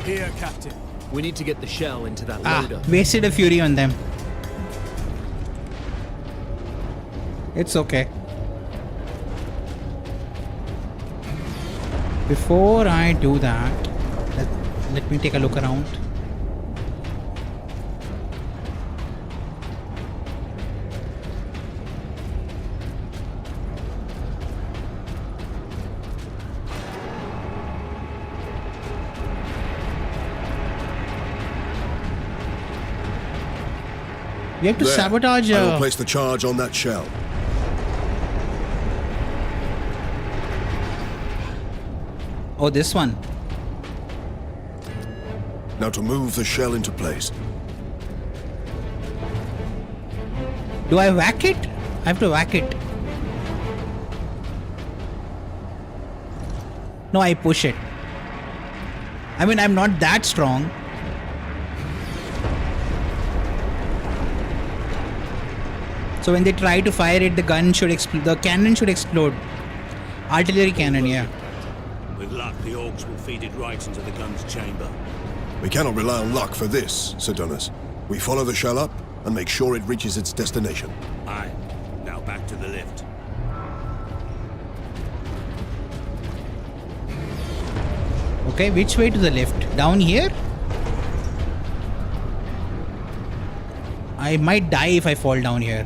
Here, Captain. We need to get the shell into that loader. Wasted a fury on them. It's okay. Before I do that, let me take a look around. We have to sabotage. I will place the charge on that shell. Oh, this one. Now to move the shell into place. Do I whack it? I have to whack it. No, I push it. I mean, I'm not that strong. So when they try to fire it, the gun should explode. The cannon should explode. Artillery cannon, yeah. With luck, the orcs will feed it right into the gun's chamber. We cannot rely on luck for this, Sir Donis. We follow the shell up and make sure it reaches its destination. Aye. Now back to the lift. Okay, which way to the left? Down here? I might die if I fall down here.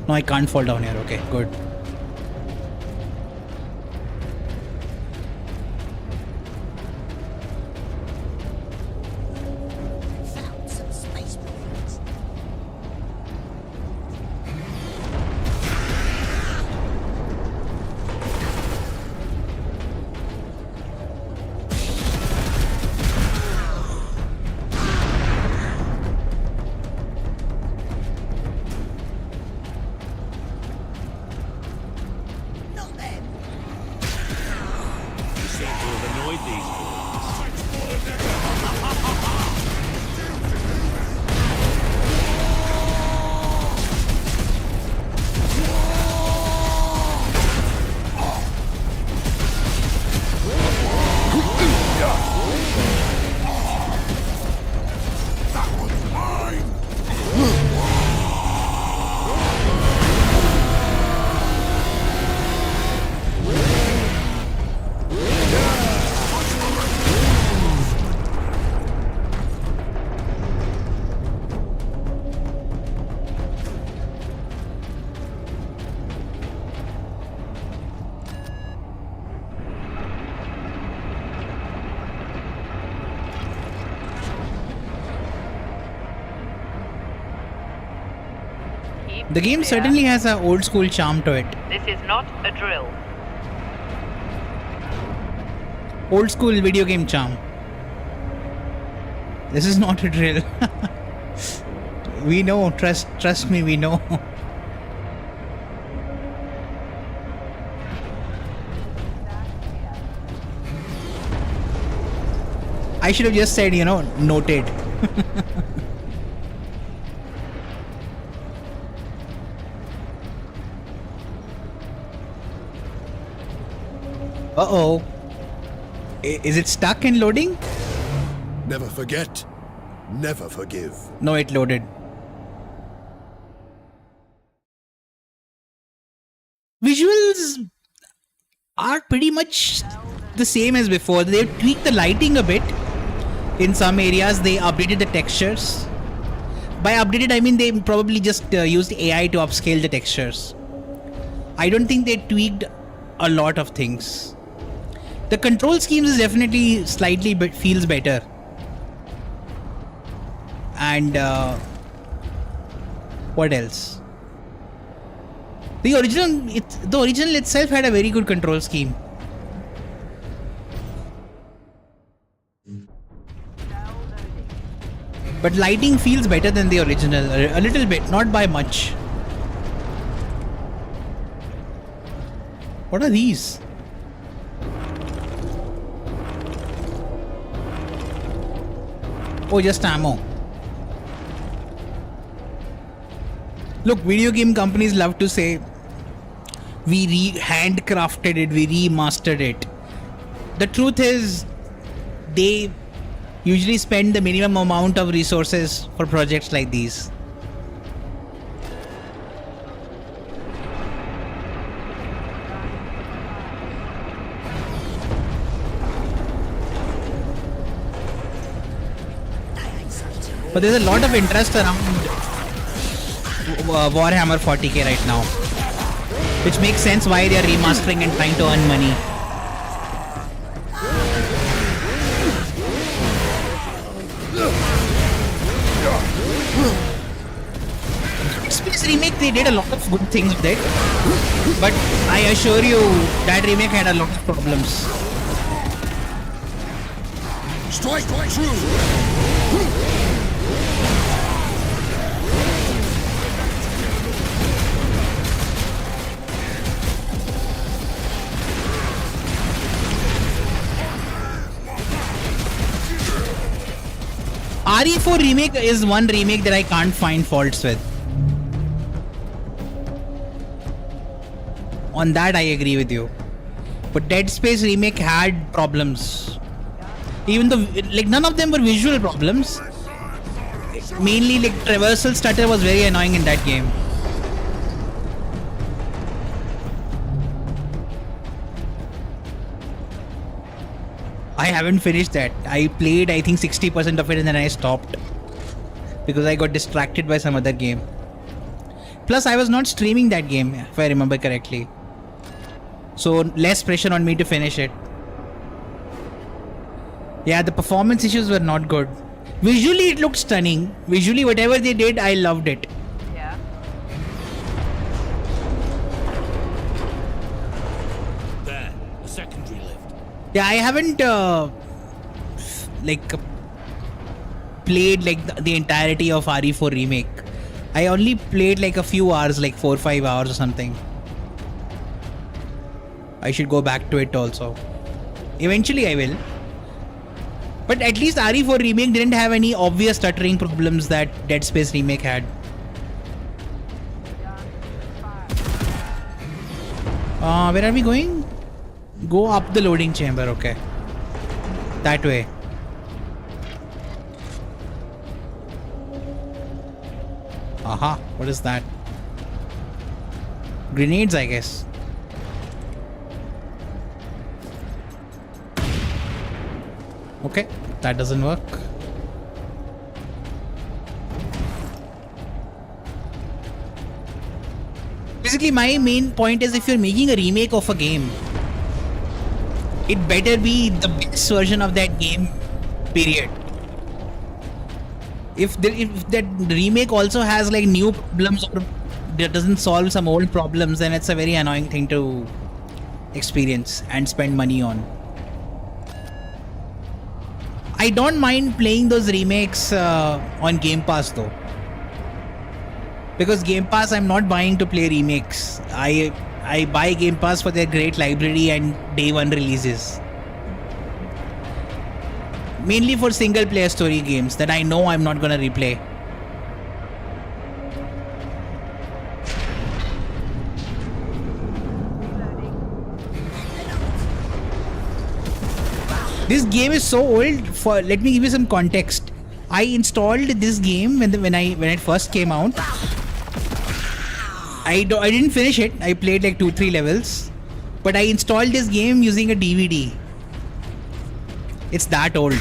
No, I can't fall down here. Okay, good. Found some space marines. Not them. You seem to have annoyed these boys. That one's mine! Keep The game clear. certainly has an old school charm to it. This is not a drill. Old school video game charm. This is not a drill. We know, trust me, we know. I should have just said, noted. Uh-oh. Is it stuck and loading? Never forget, never forgive. No, it loaded. Visuals are pretty much the same as before. They've tweaked the lighting a bit. In some areas, they updated the textures. By updated, I mean they probably just used AI to upscale the textures. I don't think they tweaked a lot of things. The control schemes is definitely slightly feels better. And what else? The original itself had a very good control scheme. But lighting feels better than the original, a little bit, not by much. What are these? Oh, just ammo. Look, video game companies love to say, we handcrafted it, we remastered it. The truth is, they usually spend the minimum amount of resources for projects like these. But there's a lot of interest around Warhammer 40k right now, which makes sense why they are remastering and trying to earn money. Space remake, they did a lot of good things with it, but I assure you that remake had a lot of problems. Strike true! RE4 remake is one remake that I can't find faults with. On that I agree with you. But Dead Space remake had problems. Even though like none of them were visual problems. Mainly like traversal stutter was very annoying in that game. I haven't finished that. I played I think 60% of it and then I stopped. Because I got distracted by some other game. Plus I was not streaming that game if I remember correctly. So less pressure on me to finish it. Yeah, the performance issues were not good. Visually it looked stunning. Visually whatever they did, I loved it. Yeah. There, a secondary lift. Yeah, I haven't played like the entirety of RE4 remake. I only played like a few hours, like 4 or 5 hours or something. I should go back to it also. Eventually I will. But at least RE4 remake didn't have any obvious stuttering problems that Dead Space remake had. Where are we going? Go up the loading chamber, okay. That way. Aha, what is that? Grenades, I guess. Okay, that doesn't work. Basically, my main point is if you're making a remake of a game, it better be the best version of that game, period. If that remake also has like new problems or that doesn't solve some old problems, then it's a very annoying thing to experience and spend money on. I don't mind playing those remakes on Game Pass though. Because Game Pass I'm not buying to play remakes. I buy Game Pass for their great library and day one releases. Mainly for single player story games that I know I'm not gonna replay. This game is so old. Let me give you some context. I installed this game when it first came out. I didn't finish it. I played like 2-3 levels, but I installed this game using a DVD. It's that old,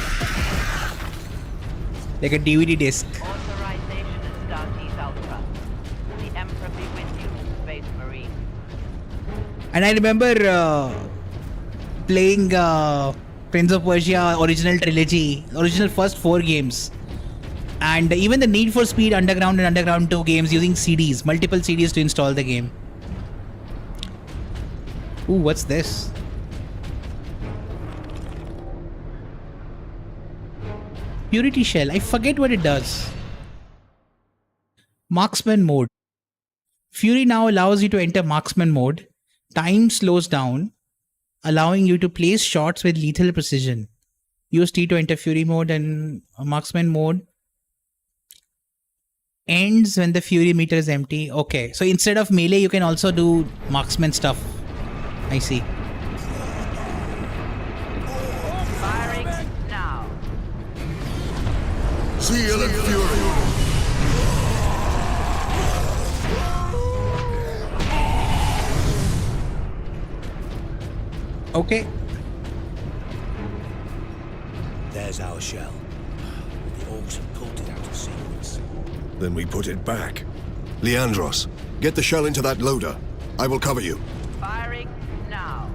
like a DVD disc. Authorization is Startease Ultra. The Emperor be with you, Space Marine. And I remember playing Prince of Persia original trilogy, original first 4 games. And even the Need for Speed Underground and Underground 2 games using CDs, multiple CDs to install the game. Ooh, what's this? Purity Shell, I forget what it does. Marksman mode. Fury now allows you to enter marksman mode. Time slows down, allowing you to place shots with lethal precision. Use T to enter Fury mode, and marksman mode ends when the Fury meter is empty. Okay, so instead of melee you can also do marksman stuff. I see. Firing now. Zeal and fury! Okay. There's our shell. The orcs have pulled it out of sequence. Then we put it back. Leandros, get the shell into that loader. I will cover you. Firing now.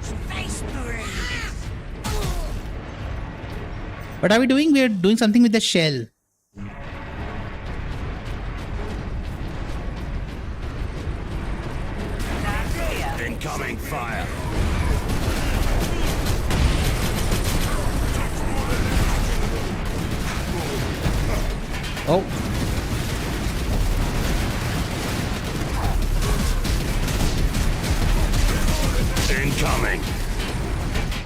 Space Marines! What are we doing? We are doing something with the shell. Incoming fire. Oh. Incoming.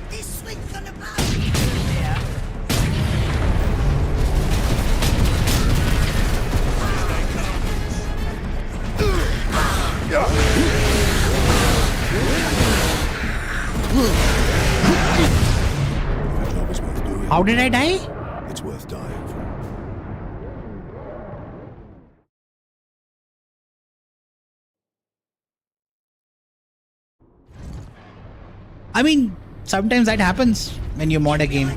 This swing's on a blow. How did I die? It's worth dying for. I mean, sometimes that happens when you mod a game.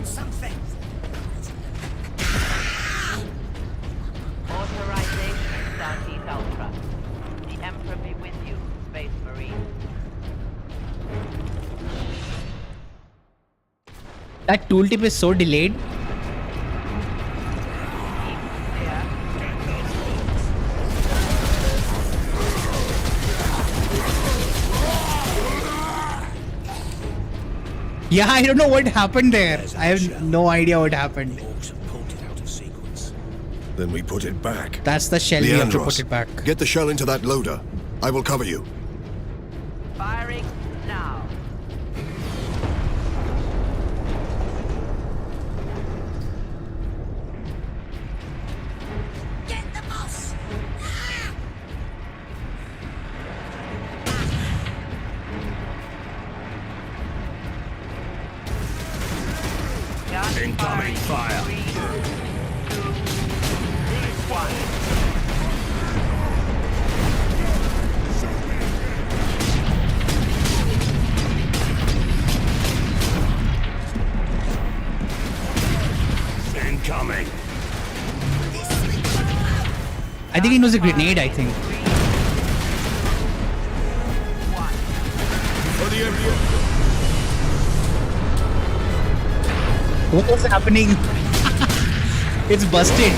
Authorization, Stargate Ultra. The Emperor be with you, Space Marine. That tooltip is so delayed. Yeah, I don't know what happened there. I have no idea what happened. Then we put it back. That's the shell. We have to Leandros, put it back. get the shell into that loader. I will cover you. Firing now. Get the boss! Incoming fire. 3, 2, 1. Incoming. I think it was a grenade, I think. What was happening? It's busted.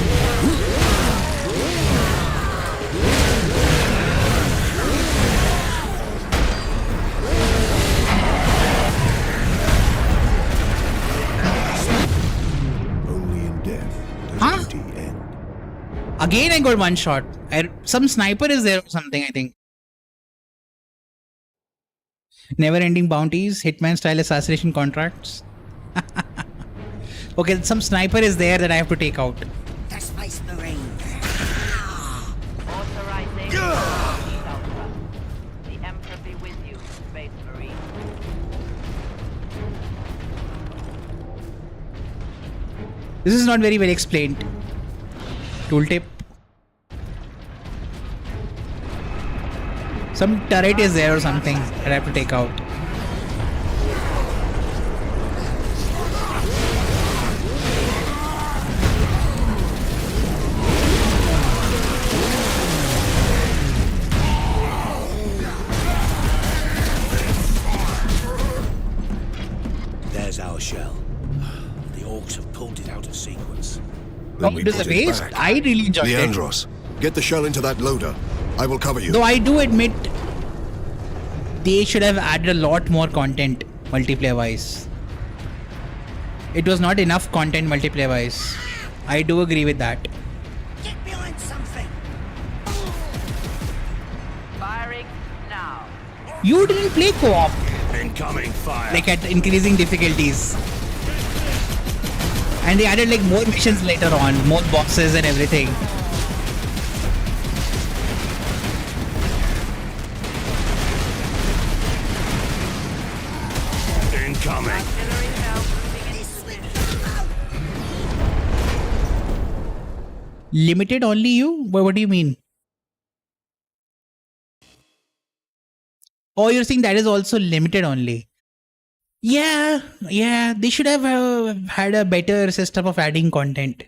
Only in death does Huh? duty end. Again, I got one shot. Some sniper is there or something, I think. Never-ending bounties, hitman-style assassination contracts. Okay, some sniper is there that I have to take out. The Space Marine. Authorization, Stargate Ultra. The Emperor be with you, Space Marine. This is not very well explained. Tooltip. Some turret is there or something that I have to take out. There's our shell. The orcs have pulled it out of sequence. Then Oh, we it is put a it waste. back. I really enjoyed it. Leandros, get the shell into that loader. I will cover you. Though I do admit they should have added a lot more content multiplayer wise. It was not enough content multiplayer wise. I do agree with that. Get behind something. Firing now. You didn't play co-op, Incoming fire. like at increasing difficulties. And they added like more missions later on, more bosses and everything. Incoming. Artillery shell moving into position. Limited only you? What do you mean? Oh, you're saying that is also limited only. Yeah, they should have had a better system of adding content.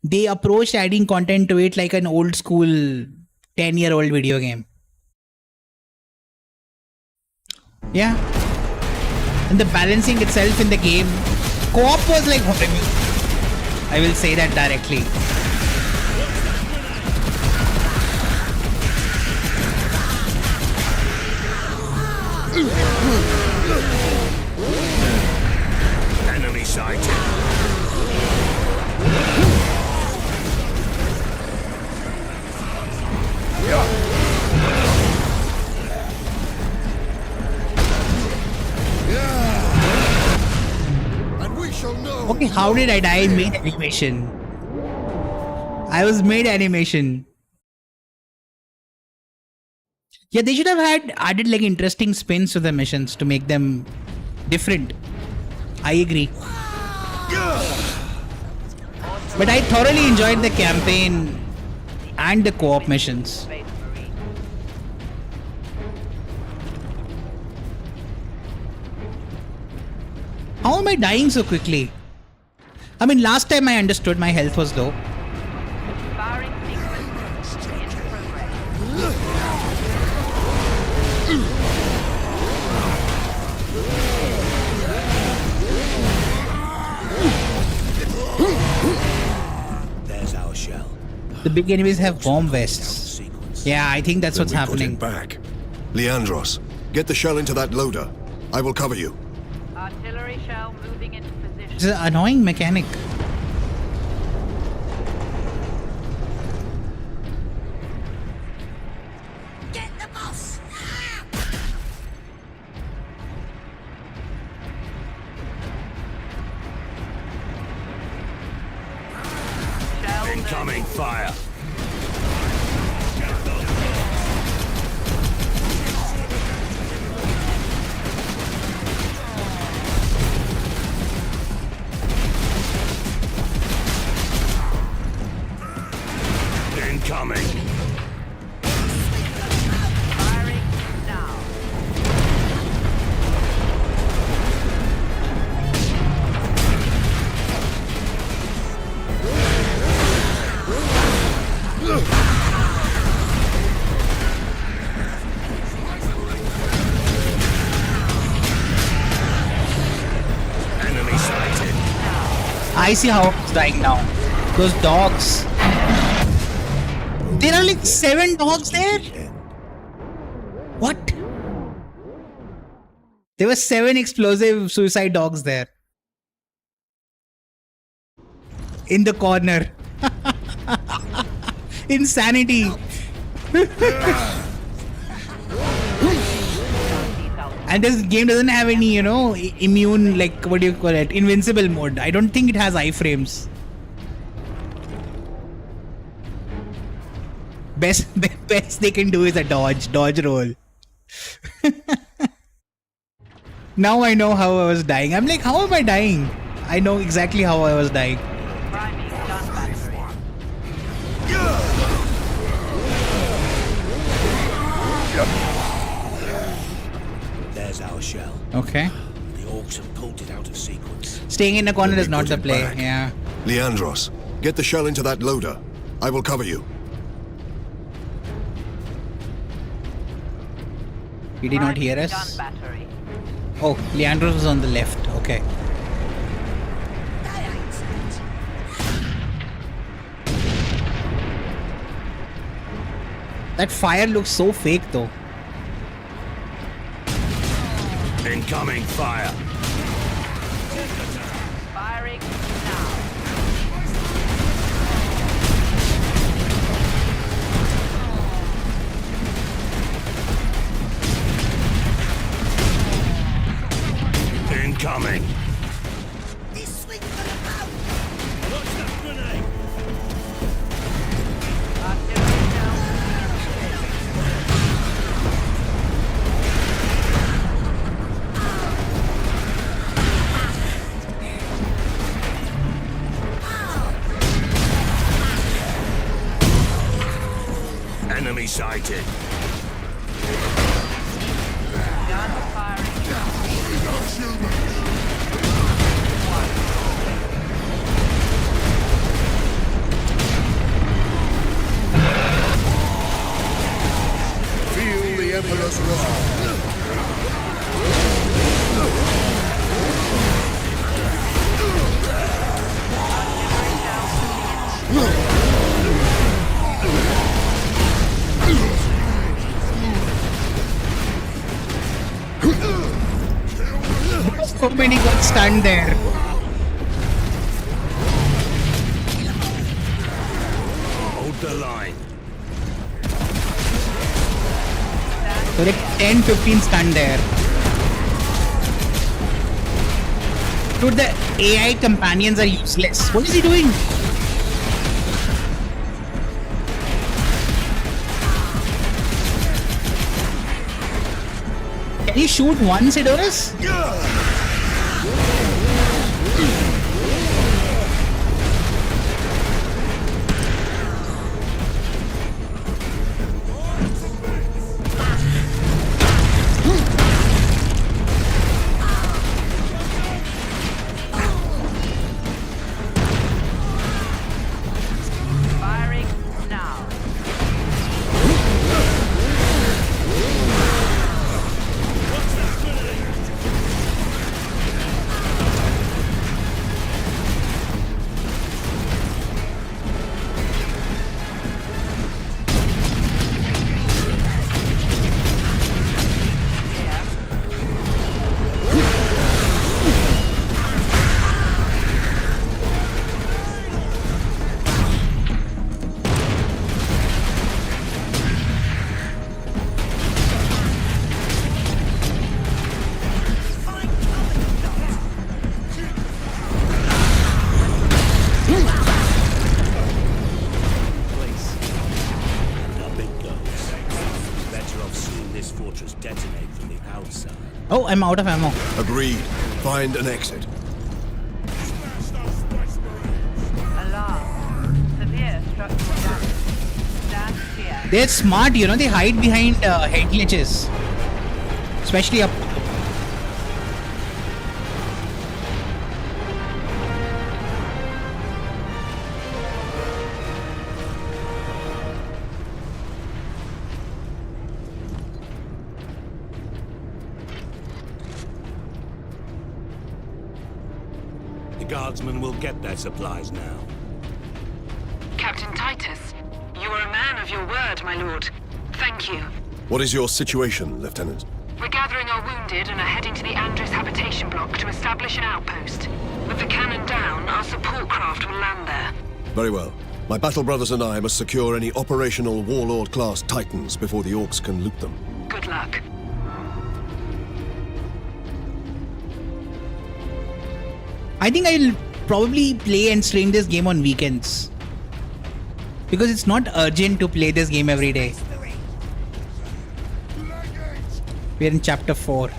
They approached adding content to it like an old school 10-year-old video game. Yeah. And the balancing itself in the game, co-op was like horrible. I will say that directly. Enemy sighted. And we shall know. Okay, how did I die in main animation? I was made animation. Yeah, they should have had added like interesting spins to the missions to make them different. I agree. But I thoroughly enjoyed the campaign and the co-op missions. How am I dying so quickly? I mean, last time I understood my health was low. Firing sequence in progress. There's our shell. The big enemies have bomb vests. Yeah, I think that's what's happening. Back. Leandros, get the shell into that loader. I will cover you. Artillery shell moving into position. It's an annoying mechanic. Get the boss! Incoming fire. Incoming. Firing now. Enemy sighted. I see how it's dying now. Those dogs. There are like 7 dogs there? What? There were 7 explosive suicide dogs there. In the corner. Insanity. And this game doesn't have any, you know, immune, like, what do you call it? Invincible mode. I don't think it has iframes. Best they can do is a dodge roll. Now I know how I was dying. I'm like, how am I dying? I know exactly how I was dying. Priming gun battery. There's our shell. Okay. The orcs have pulled it out of sequence. Staying in a corner Let is me not put the it play. back. Yeah. Leandros, get the shell into that loader. I will cover you. He did not hear Gun us. battery. Oh, Leandros was on the left. Okay. That fire looks so fake though. Incoming fire. Firing now. Incoming. This swing for the bow! What's that grenade? Artillery shell moving into Enemy sighted. gun firing. Feel the Emperor's wrath. and he got stunned there. Hold the line. So like 10-15 stunned there. Dude, the AI companions are useless. What is he doing? Can you shoot once, Edoras? Firing now. Up it goes. Better off seeing this fortress detonate from the outside. Oh, I'm out of ammo. Agreed. Find an exit. Alarm. Severe structural damage. Stand clear. They're smart, you know, they hide behind head glitches. Especially up. The guardsmen will get their supplies now. Captain Titus, you are a man of your word, my lord. Thank you. What is your situation, Lieutenant? We're gathering our wounded and are heading to the Andres habitation block to establish an outpost. With the cannon down, our support craft will land there. Very well. My battle brothers and I must secure any operational Warlord-class Titans before the Orcs can loot them. Good luck. I think I'll probably play and stream this game on weekends. Because it's not urgent to play this game every day. We're in chapter 4.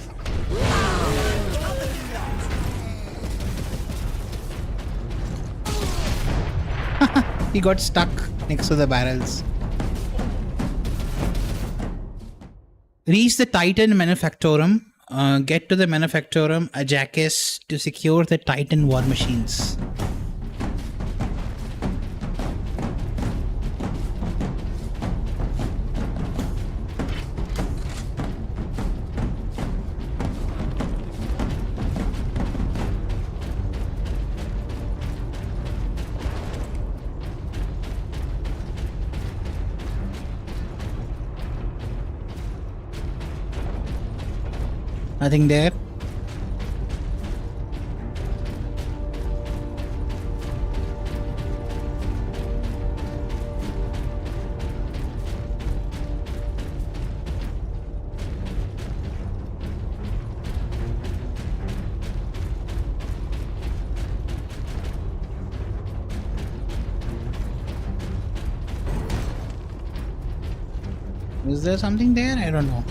He got stuck next to the barrels. Reach the Titan Manufactorum. Get to the Manufactorum Ajax to secure the Titan war machines. Nothing there. Is there something there? I don't know.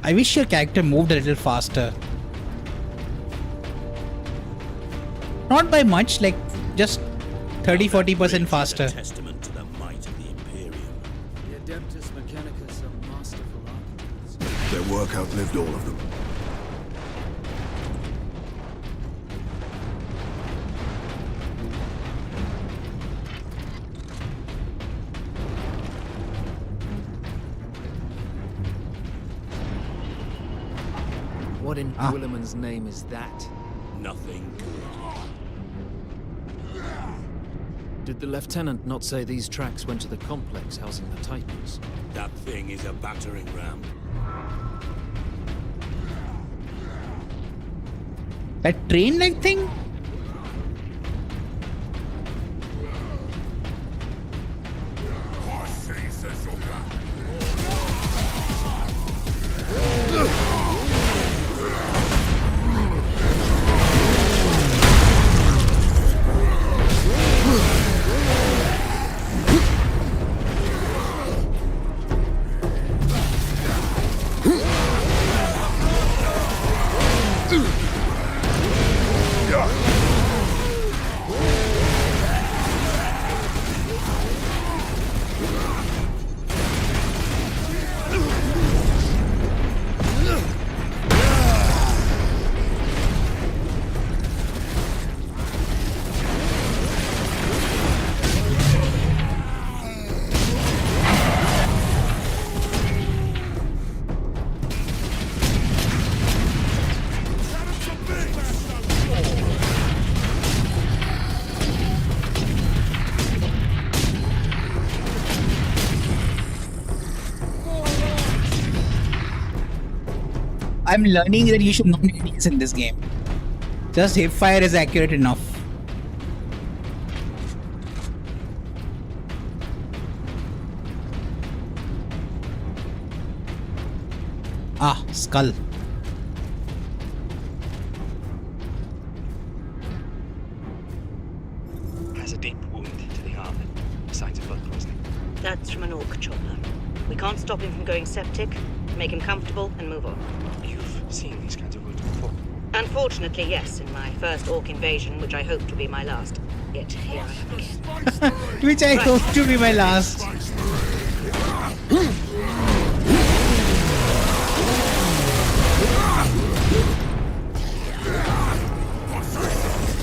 I wish your character moved a little faster. Not by much, like just 30-40% faster. Testament to the might of the Imperium. The Adeptus Mechanicus are masterful architects. Their work outlived all of them. What in Guilliman's name is that? Nothing good. Did the lieutenant not say these tracks went to the complex housing the Titans? That thing is a battering ram. That train-like thing? I'm learning that you should not need this in this game. Just hip fire is accurate enough. Ah, skull. Has a deep wound to the arm. Signs of blood poisoning. That's from an orc chopper. We can't stop him from going septic. Make him comfortable and move on. You've seen these kinds of wounds before? Unfortunately, yes, in my first orc invasion, which I hoped to be my last. Yet here I am again. Which I hope to be my last.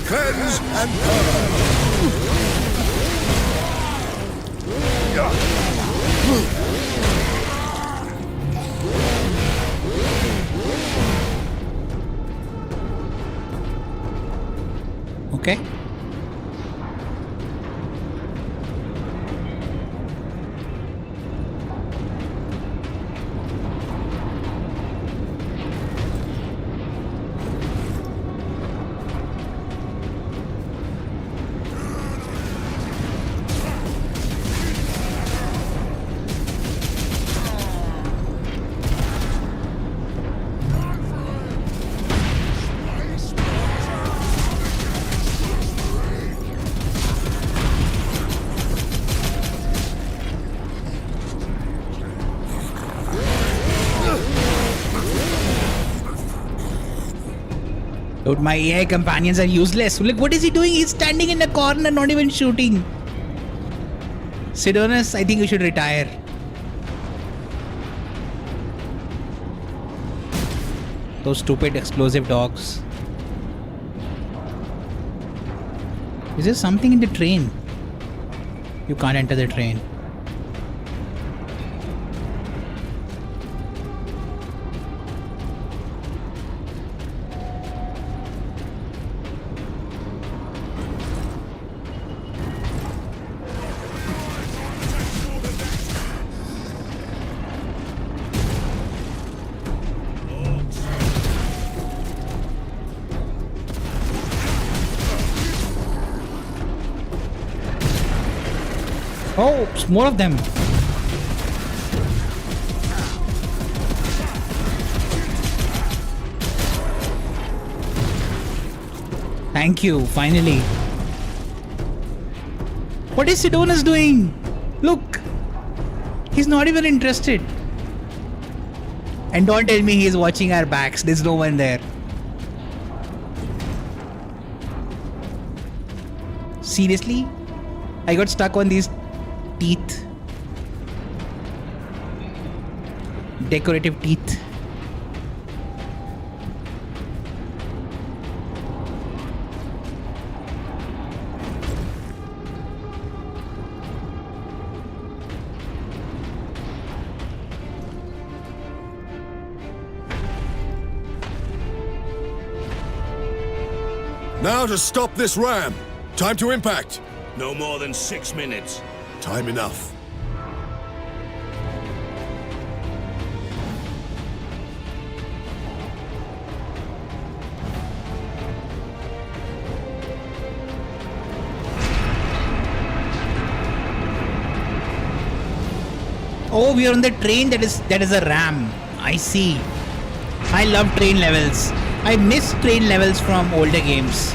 Cleanse and burn! Okay. Dude, my AI companions are useless. Like, what is he doing? He's standing in the corner, not even shooting. Sidonus, I think you should retire. Those stupid explosive dogs. Is there something in the train? You can't enter the train. Oh, it's more of them. Thank you, finally. What is Sidonus doing? Look, he's not even interested. And don't tell me he's watching our backs. There's no one there. Seriously? I got stuck on these teeth. Decorative teeth. Now to stop this ram. Time to impact. No more than 6 minutes. Time enough. Oh, we are on the train that is a ram. I see. I love train levels. I miss train levels from older games.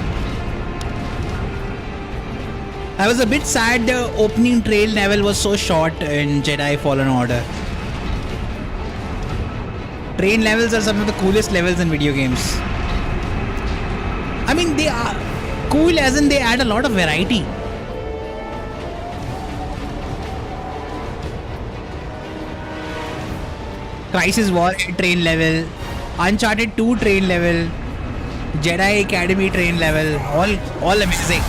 I was a bit sad the opening train level was so short in Jedi Fallen Order. Train levels are some of the coolest levels in video games. I mean, they are cool as in they add a lot of variety. Crisis War train level, Uncharted 2 train level, Jedi Academy train level, all amazing.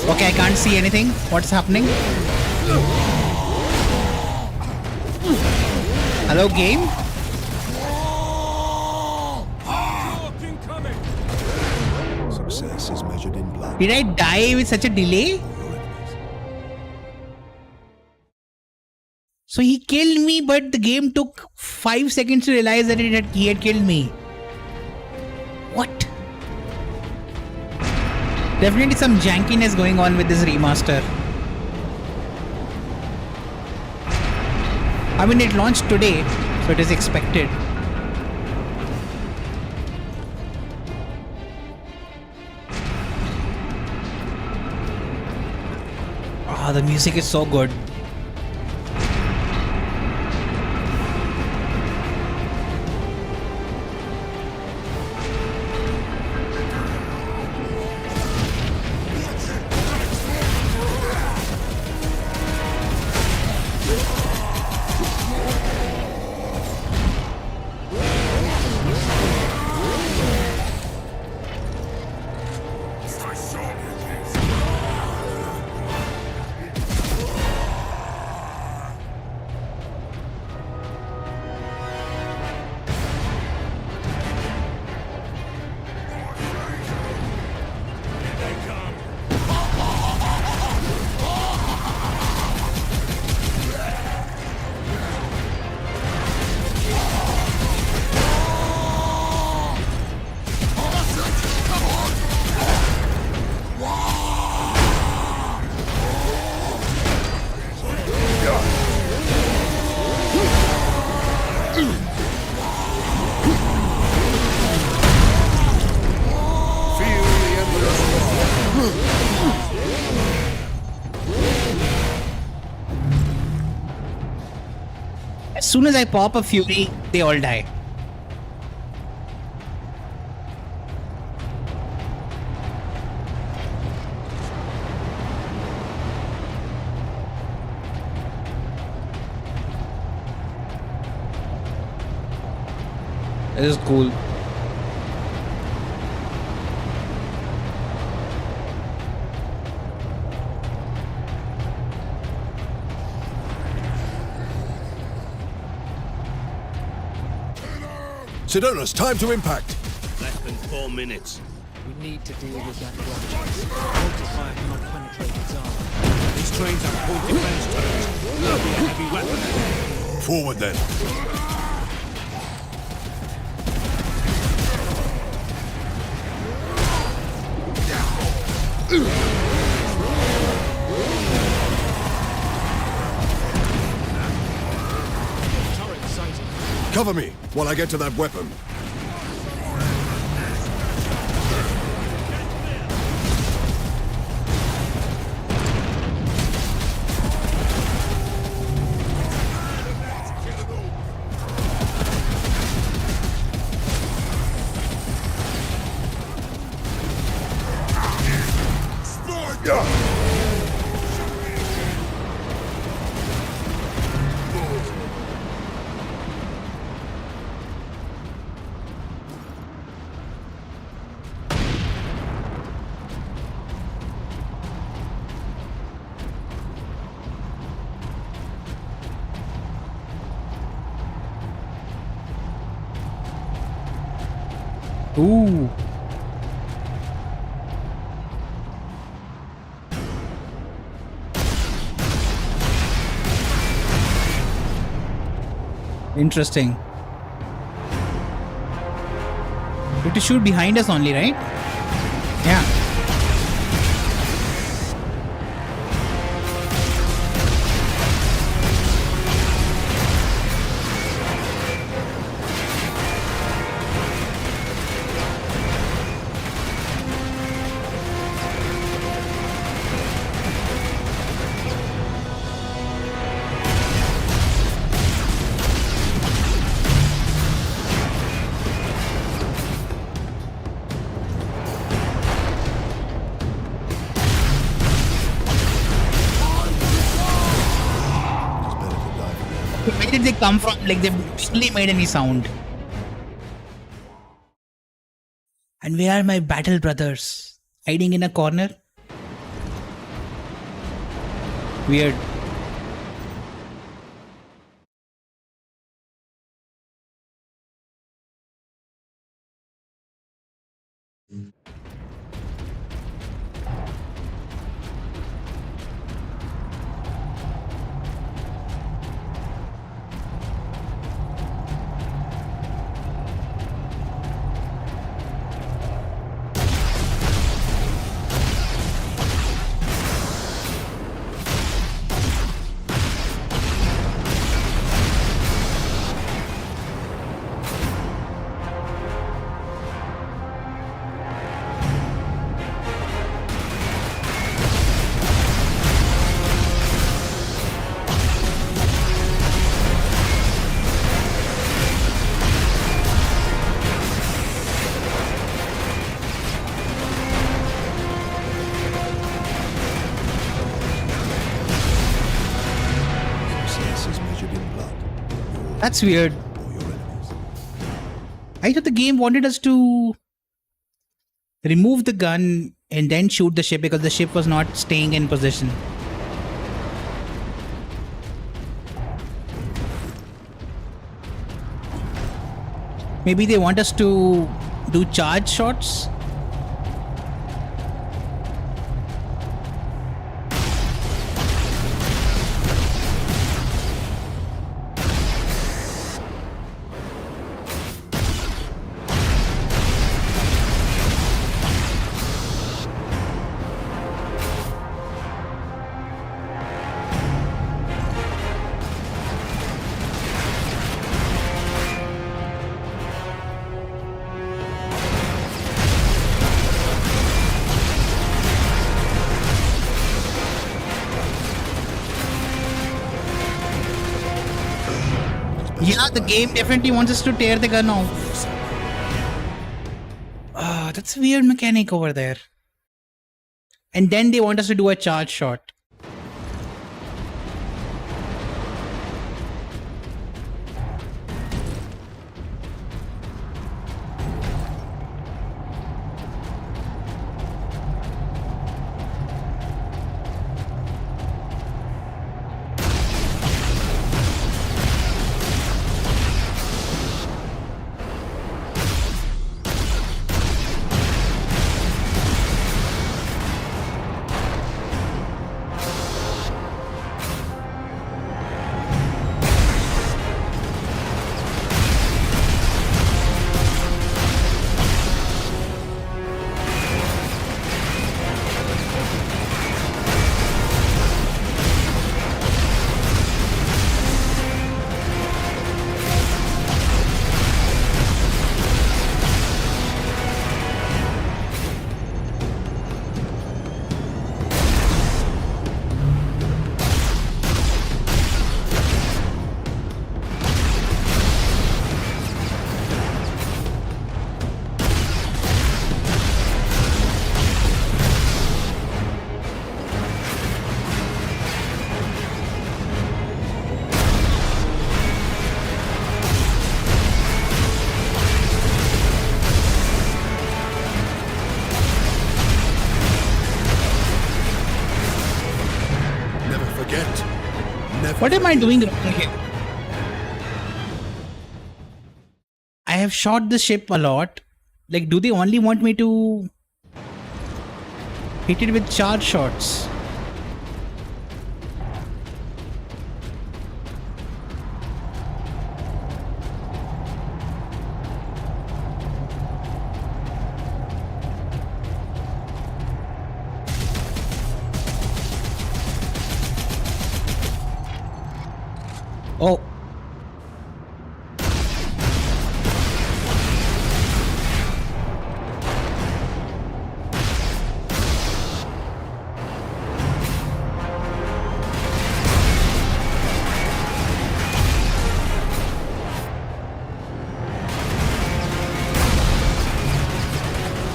Okay, I can't see anything. What's happening? Hello, game? Success is measured in blood. Did I die with such a delay? So he killed me, but the game took 5 seconds to realize that he had killed me. What? Definitely some jankiness going on with this remaster. I mean, it launched today, so it is expected. Ah, the music is so good. As soon as I pop a Fury, they all die. This is cool. Sidonus, time to impact. Less than 4 minutes. We need to deal with that rocket. Multiplier cannot penetrate its armor. These trains have point defense turrets. There'll be a heavy weapon ahead. Forward then. Cover me while I get to that weapon. Ooh. Interesting. You have to shoot behind us only, right? Yeah. Where did they come from? Like they barely made any sound. And where are my battle brothers? Hiding in a corner? Weird. That's weird. I thought the game wanted us to remove the gun and then shoot the ship because the ship was not staying in position. Maybe they want us to do charge shots? Yeah, the game definitely wants us to tear the gun off. Ah, that's a weird mechanic over there. And then they want us to do a charge shot. What am I doing wrong here? I have shot the ship a lot. Like, do they only want me to hit it with charge shots? Oh.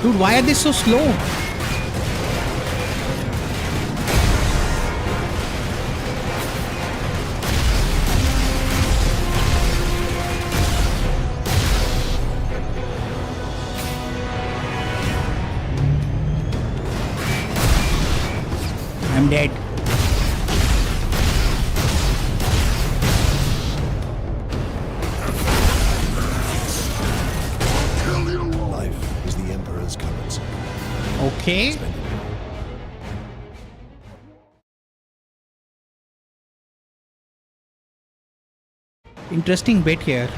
Dude, why are they so slow? I'm dead. Life is the Emperor's currency. Okay. Interesting bit here.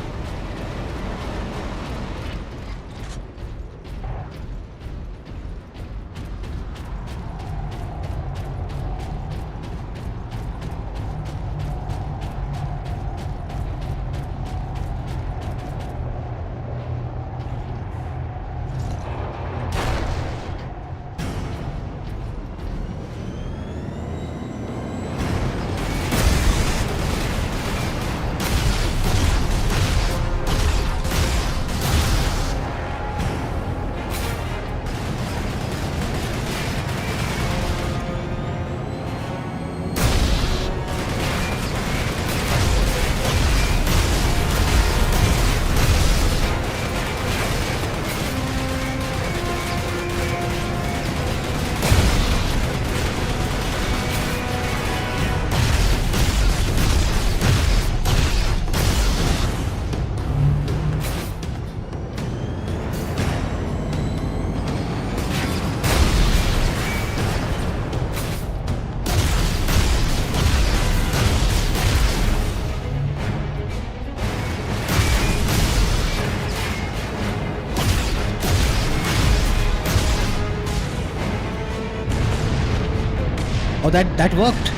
Oh, that worked.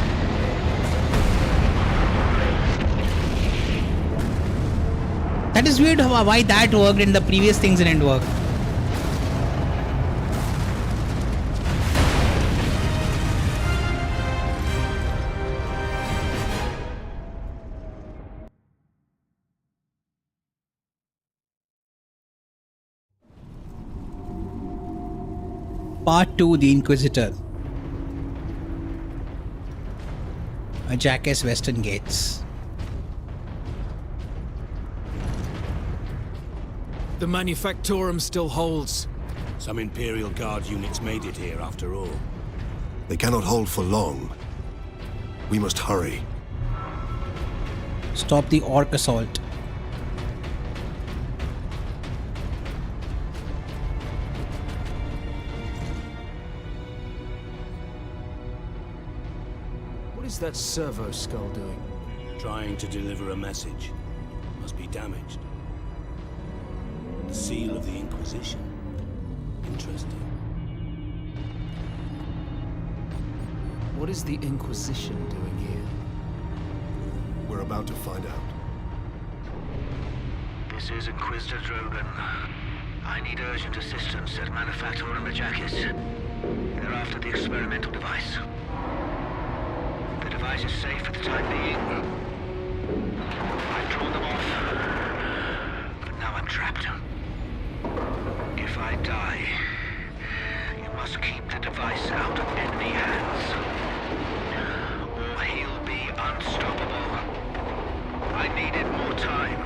That is weird why that worked and the previous things didn't work. Part 2, The Inquisitor. A jackass Western Gates. The Manufactorum still holds. Some Imperial Guard units made it here after all. They cannot hold for long. We must hurry. Stop the orc assault. What is that servo skull doing? Trying to deliver a message. Must be damaged. The seal of the Inquisition. Interesting. What is the Inquisition doing here? We're about to find out. This is Inquisitor Drogan. I need urgent assistance at Manufactorum Ajakis. They're after the experimental device. The device is safe for the time being. I've drawn them off, but now I'm trapped. If I die, you must keep the device out of enemy hands, or he'll be unstoppable. I needed more time.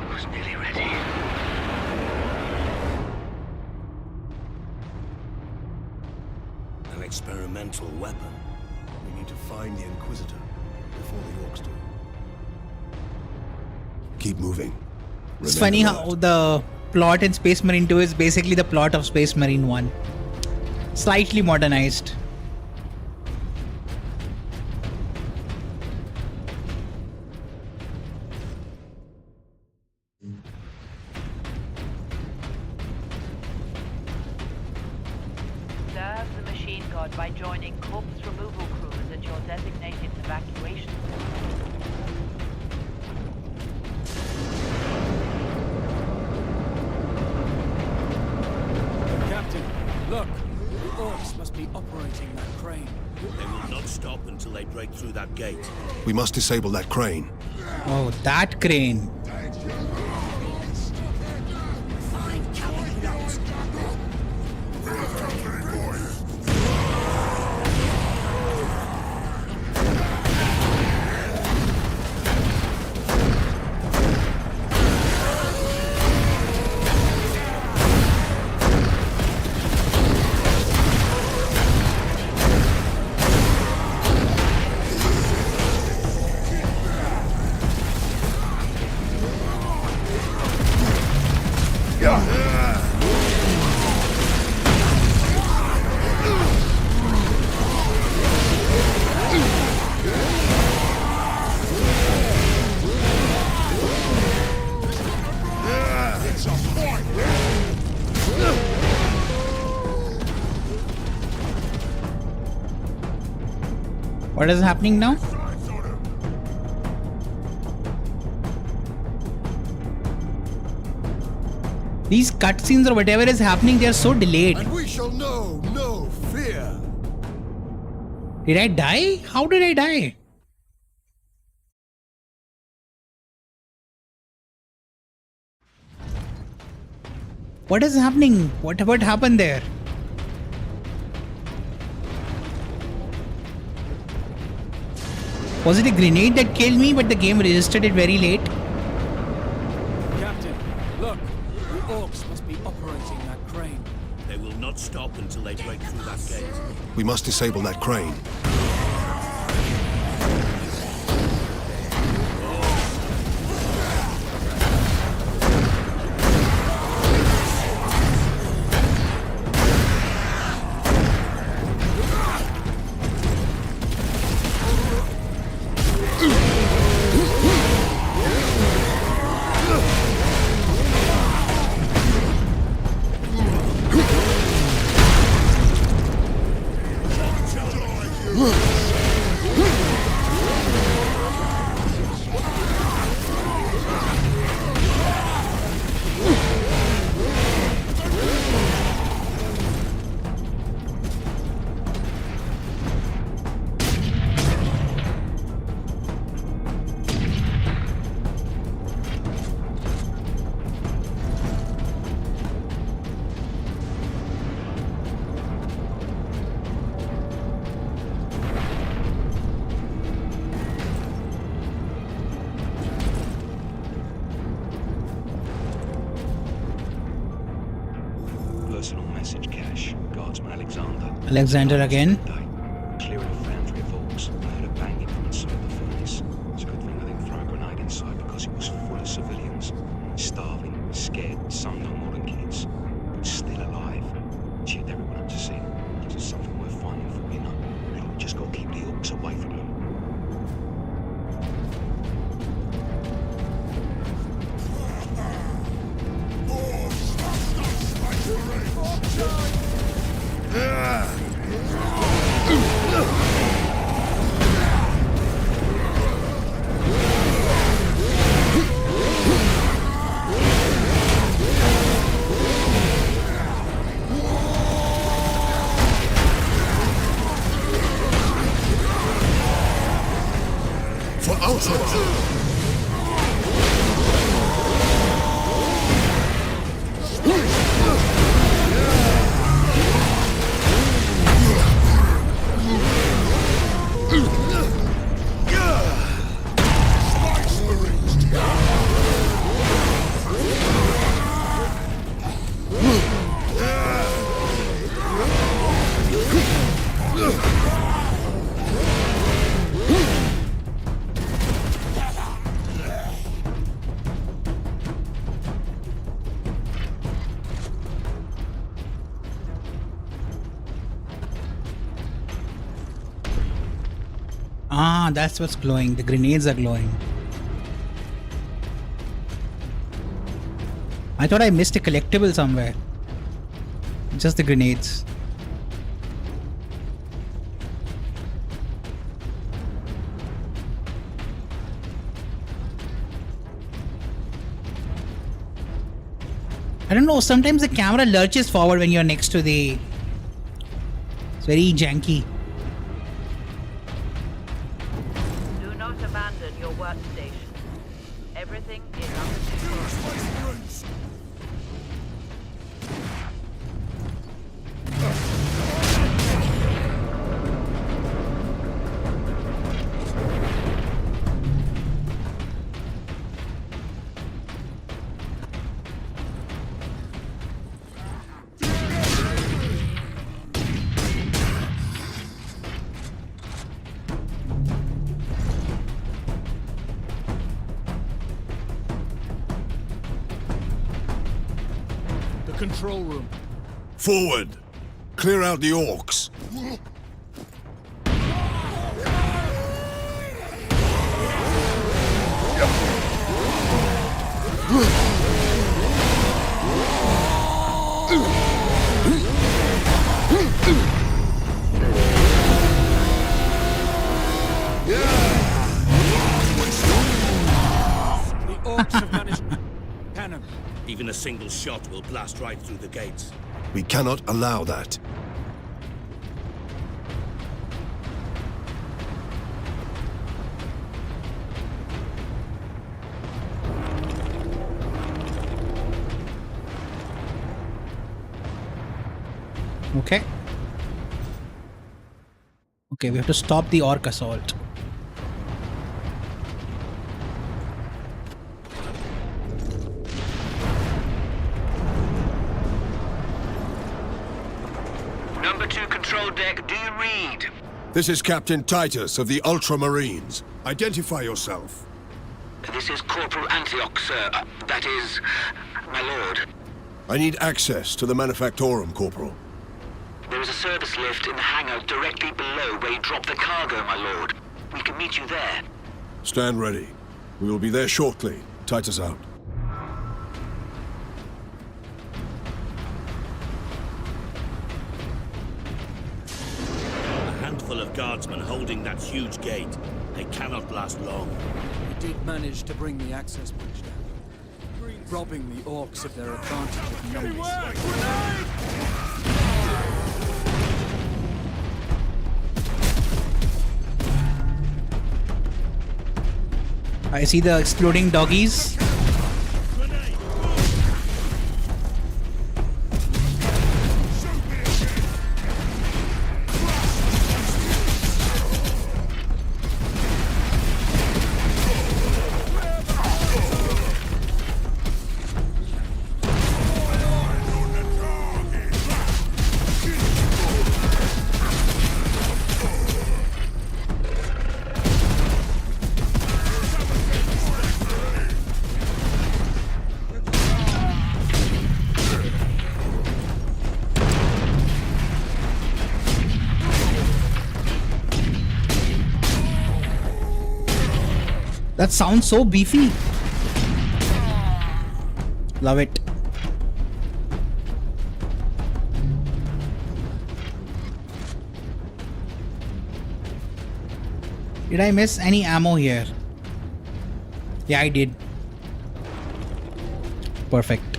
I was nearly ready. experimental weapon. We need to find the Inquisitor before the Orcs do. Keep moving. It's Remain funny alert. how the plot in Space Marine 2 is basically the plot of Space Marine 1. Slightly modernized. Serve the machine god by joining corpse removal crews at your designated evacuation point. Captain, look! The Orcs must be operating that crane. They will not stop until they break through that gate. We must disable that crane. Oh, that crane. What is happening now? These cutscenes or whatever is happening, they are so delayed. And we shall know no fear. Did I die? How did I die? What is happening? What happened there? Was it a grenade that killed me, but the game registered it very late? Captain, look! The Orcs must be operating that crane. They will not stop until they break through that gate. We must disable that crane. Personal message cache. Guardsman Alexander. Alexander again. Clearing a foundry of Orcs. I heard a banging from inside the furnace. It's a good thing I didn't throw a grenade inside because it was full of civilians. Starving, scared, some no more than kids. But still alive. Cheered everyone up to see. This is something worth fighting for, you know. We just gotta keep the Orcs away from them. Ah, that's what's glowing. The grenades are glowing. I thought I missed a collectible somewhere. Just the grenades. I don't know, sometimes the camera lurches forward when you're next to the... It's very janky. Do not abandon your workstation. Everything is under control. Control room. Forward! Clear out the orcs. The orcs have managed. Cannon. Even a single shot will blast right through the gates. We cannot allow that. Okay. Okay, we have to stop the orc assault. Number 2 control deck, do you read? This is Captain Titus of the Ultramarines. Identify yourself. This is Corporal Antioch, sir. That is, my lord. I need access to the Manufactorum, Corporal. There is a service lift in the hangar directly below where you drop the cargo, my lord. We can meet you there. Stand ready. We will be there shortly. Titus out. A handful of guardsmen holding that huge gate. They cannot last long. We did manage to bring the access bridge down, robbing the orcs of their advantage of numbers. I see the exploding doggies. That sounds so beefy. Love it. Did I miss any ammo here? Yeah, I did. Perfect.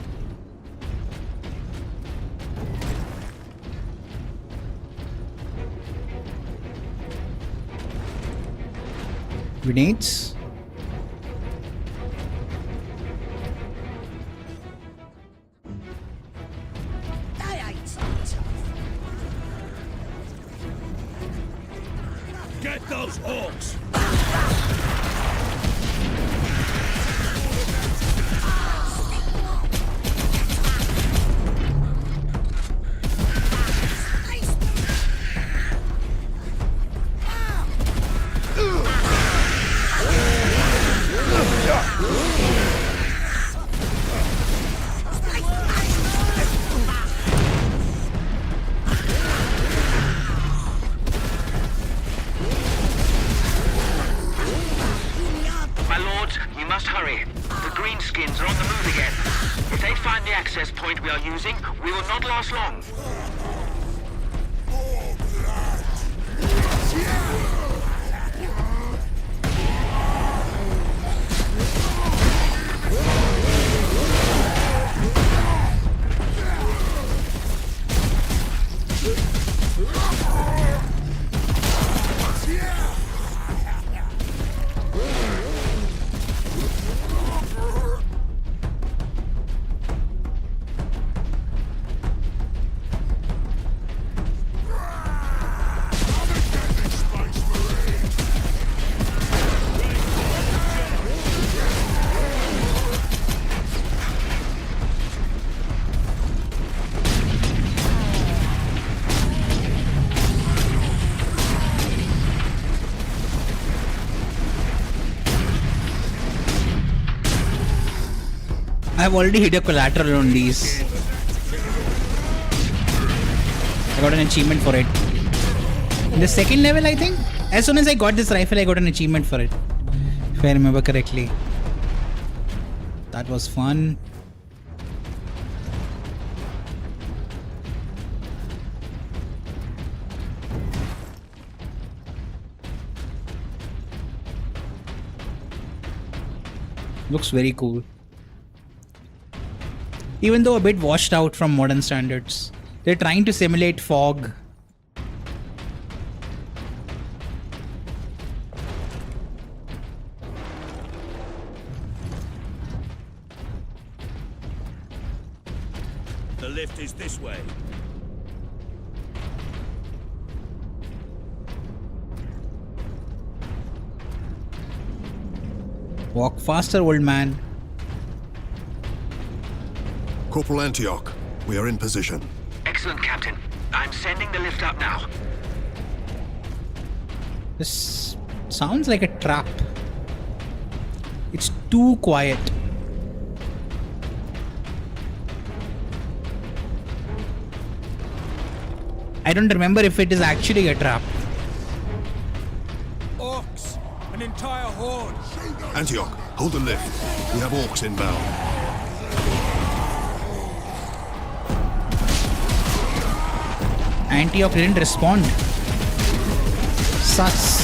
Grenades. Get those orcs! skins are on the move again. If they find the access point we are using, we will not last long. I've already hit a collateral on these. I got an achievement for it. In the second level, I think. As soon as I got this rifle, I got an achievement for it. If I remember correctly. That was fun. Looks very cool. Even though a bit washed out from modern standards. They're trying to simulate fog. The lift is this way. Walk faster, old man. Corporal Antioch, we are in position. Excellent, Captain. I'm sending the lift up now. This sounds like a trap. It's too quiet. I don't remember if it is actually a trap. Orcs! An entire horde! Antioch, hold the lift. We have orcs inbound. Antioch didn't respond. Sus.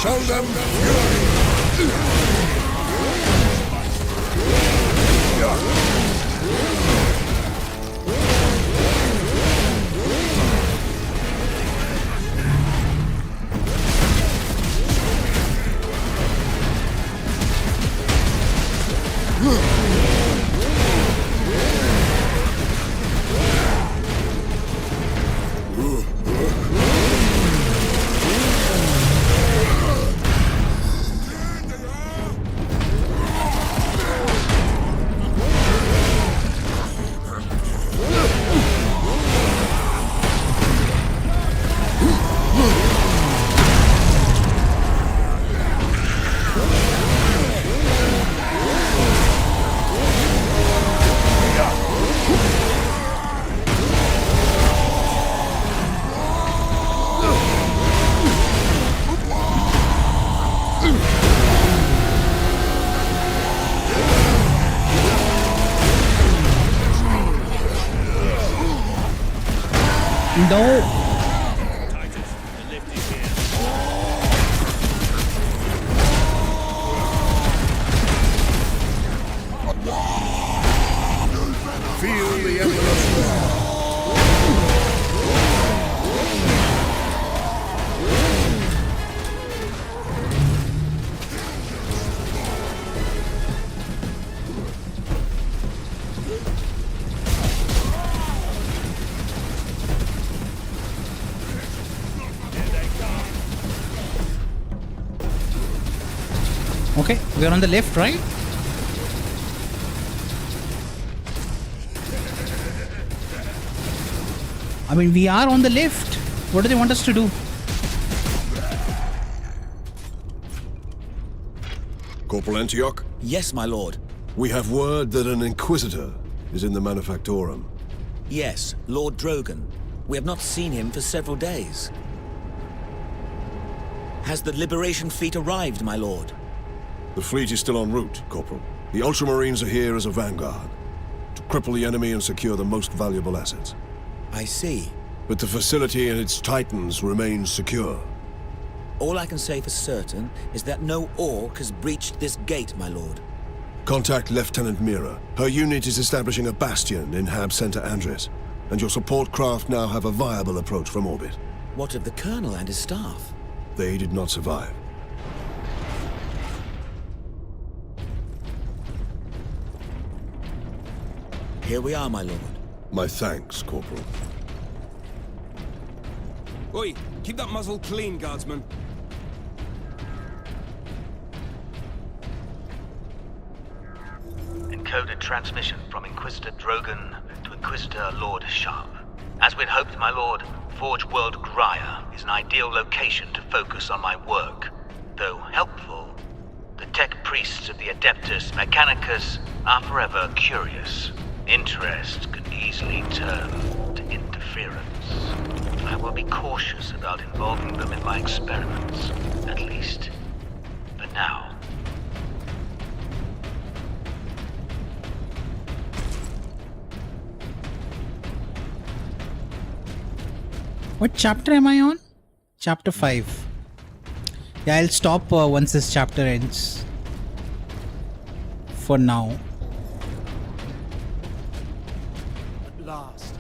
Show them fury! No. Okay, we are on the left, right? I mean, we are on the left. What do they want us to do? Corporal Antioch? Yes, my lord. We have word that an Inquisitor is in the Manufactorum. Yes, Lord Drogon. We have not seen him for several days. Has the Liberation Fleet arrived, my lord? The fleet is still en route, Corporal. The Ultramarines are here as a vanguard, to cripple the enemy and secure the most valuable assets. I see. But the facility and its Titans remain secure. All I can say for certain is that no Orc has breached this gate, my lord. Contact Lieutenant Mira. Her unit is establishing a bastion in Hab Center Andres, and your support craft now have a viable approach from orbit. What of the Colonel and his staff? They did not survive. Here we are, my lord. My thanks, Corporal. Oi, keep that muzzle clean, guardsman. Encoded transmission from Inquisitor Drogon to Inquisitor Lord Sharp. As we'd hoped, my lord, Forge World Graia is an ideal location to focus on my work. Though helpful, the tech priests of the Adeptus Mechanicus are forever curious. Interest can easily turn to interference. I will be cautious about involving them in my experiments, at least for now. What chapter am I on? Chapter 5. Yeah, I'll stop once this chapter ends. For now. At last.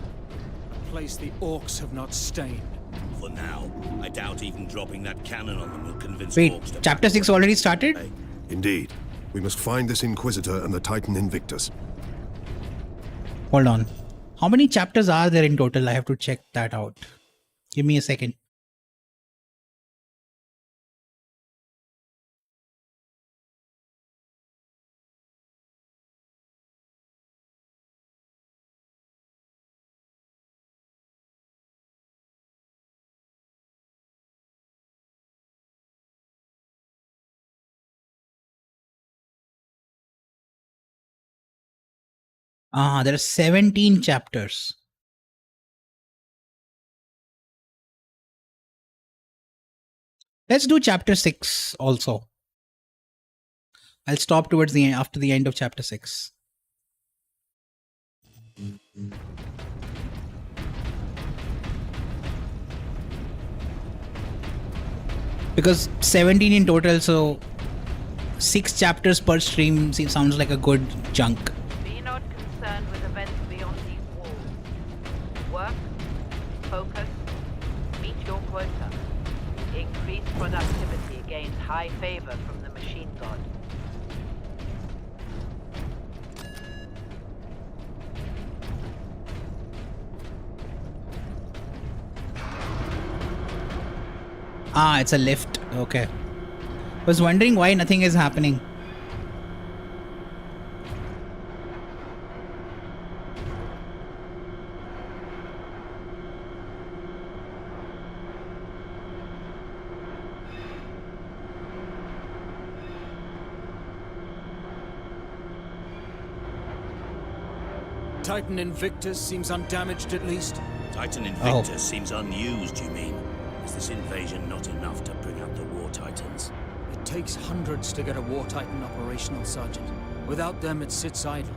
A place the Orcs have not stained. For now. I doubt even dropping that cannon on them will convince Wait, Orcs to chapter 6 already started? Indeed. We must find this Inquisitor and the Titan Invictus. Hold on. How many chapters are there in total? I have to check that out. Give me a second. There are 17 chapters. Let's do chapter 6 also. I'll stop towards the end, after the end of chapter 6. Because 17 in total, so 6 chapters per stream sounds like a good chunk. Be not concerned with events beyond these walls. Work, focus, meet your quota. Increased productivity gains high favor from the machine god. It's a lift. Okay. I was wondering why nothing is happening. Titan Invictus seems undamaged at least. Titan Invictus seems unused, you mean? Is this invasion not enough to bring out the War Titans? It takes hundreds to get a War Titan operational, Sergeant. Without them, it sits idle.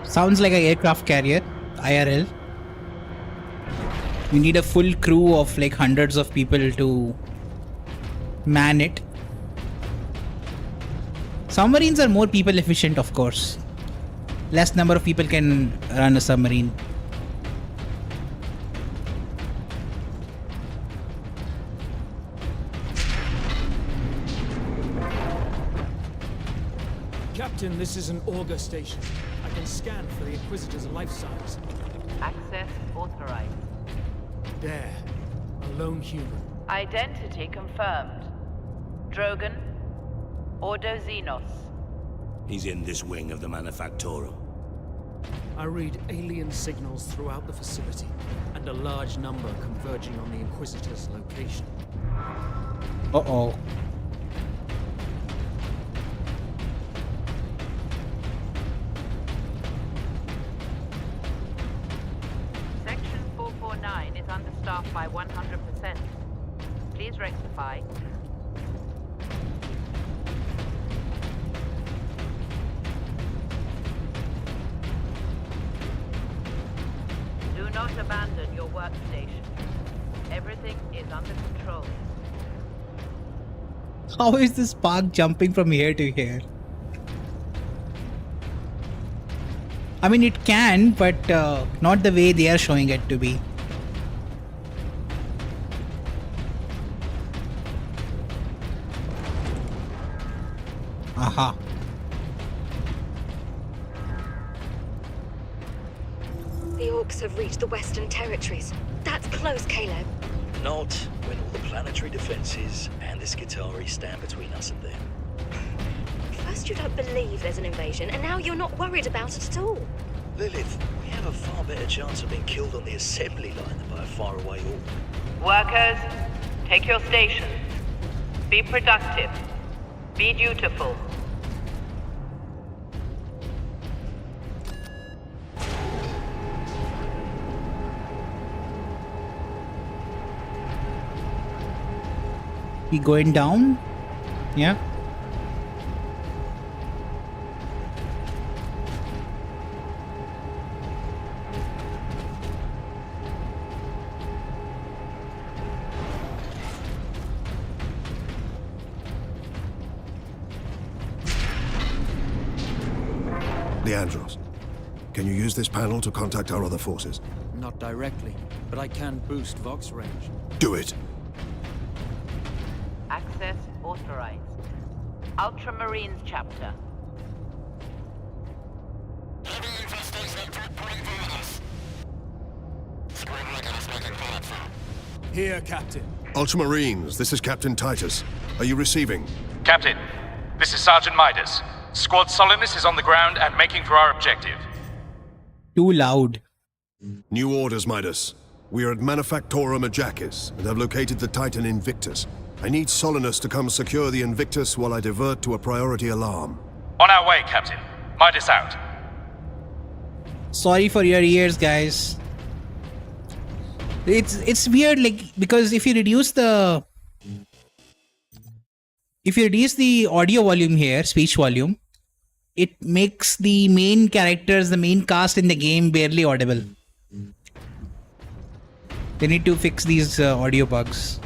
Sounds like an aircraft carrier, IRL. We need a full crew of like hundreds of people to man it. Submarines are more people efficient, of course. Less number of people can run a submarine. Captain, this is an auger station. I can scan for the Inquisitor's life signs. Access authorized. There. A lone human. Identity confirmed. Drogon, Ordo Xenos. He's in this wing of the Manufactorum. I read alien signals throughout the facility, and a large number converging on the Inquisitor's location. Uh-oh. Section 449 is understaffed by 100%. Please rectify. Do not abandon your workstation. Everything is under control. How is this spark jumping from here to here? I mean, it can, but not the way they are showing it to be. Aha. The Orcs have reached the Western Territories. That's close, Caleb. Not when all the planetary defenses and the Skitarii stand between us and them. First you don't believe there's an invasion, and now you're not worried about it at all. Lilith, we have a far better chance of being killed on the assembly line than by a faraway Orc. Workers, take your stations. Be productive. Be dutiful. We going down? Yeah. Leandros, can you use this panel to contact our other forces? Not directly, but I can boost Vox range. Do it. Access authorized. Ultramarines chapter. Here, Captain. Ultramarines, this is Captain Titus. Are you receiving? Captain, this is Sergeant Midas. Squad Solidus is on the ground and making for our objective. Too loud. New orders, Midas. We are at Manufactorum Ajakis and have located the Titan Invictus. I need Solinus to come secure the Invictus while I divert to a priority alarm. On our way, Captain. Midas out. Sorry for your ears, guys. It's weird, like, because if you reduce the audio volume here, speech volume, it makes the main characters, the main cast in the game barely audible. They need to fix these audio bugs.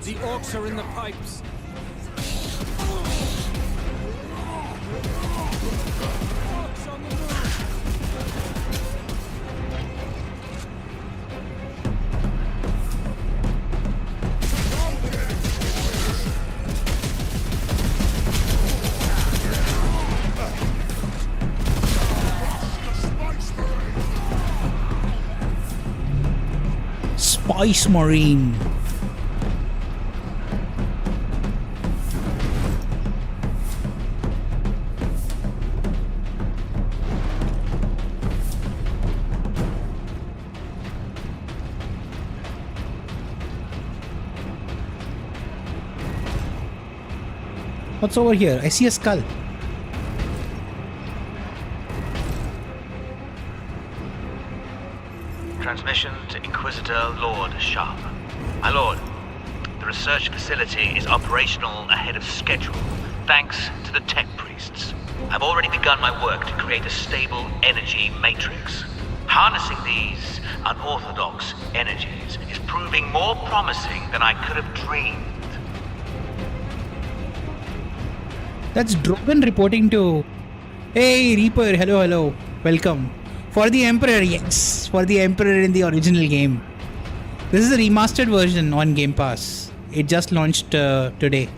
The Orcs are in the pipes. Spice Marine. What's over here? I see a skull. Transmission to Inquisitor Lord Sharp. My lord, the research facility is operational ahead of schedule, thanks to the tech priests. I've already begun my work to create a stable energy matrix. Harnessing these unorthodox energies is proving more promising than I could have dreamed. That's Drogon reporting to... Hey, Reaper, hello, hello. Welcome. For the Emperor, yes. For the Emperor in the original game. This is a remastered version on Game Pass. It just launched today.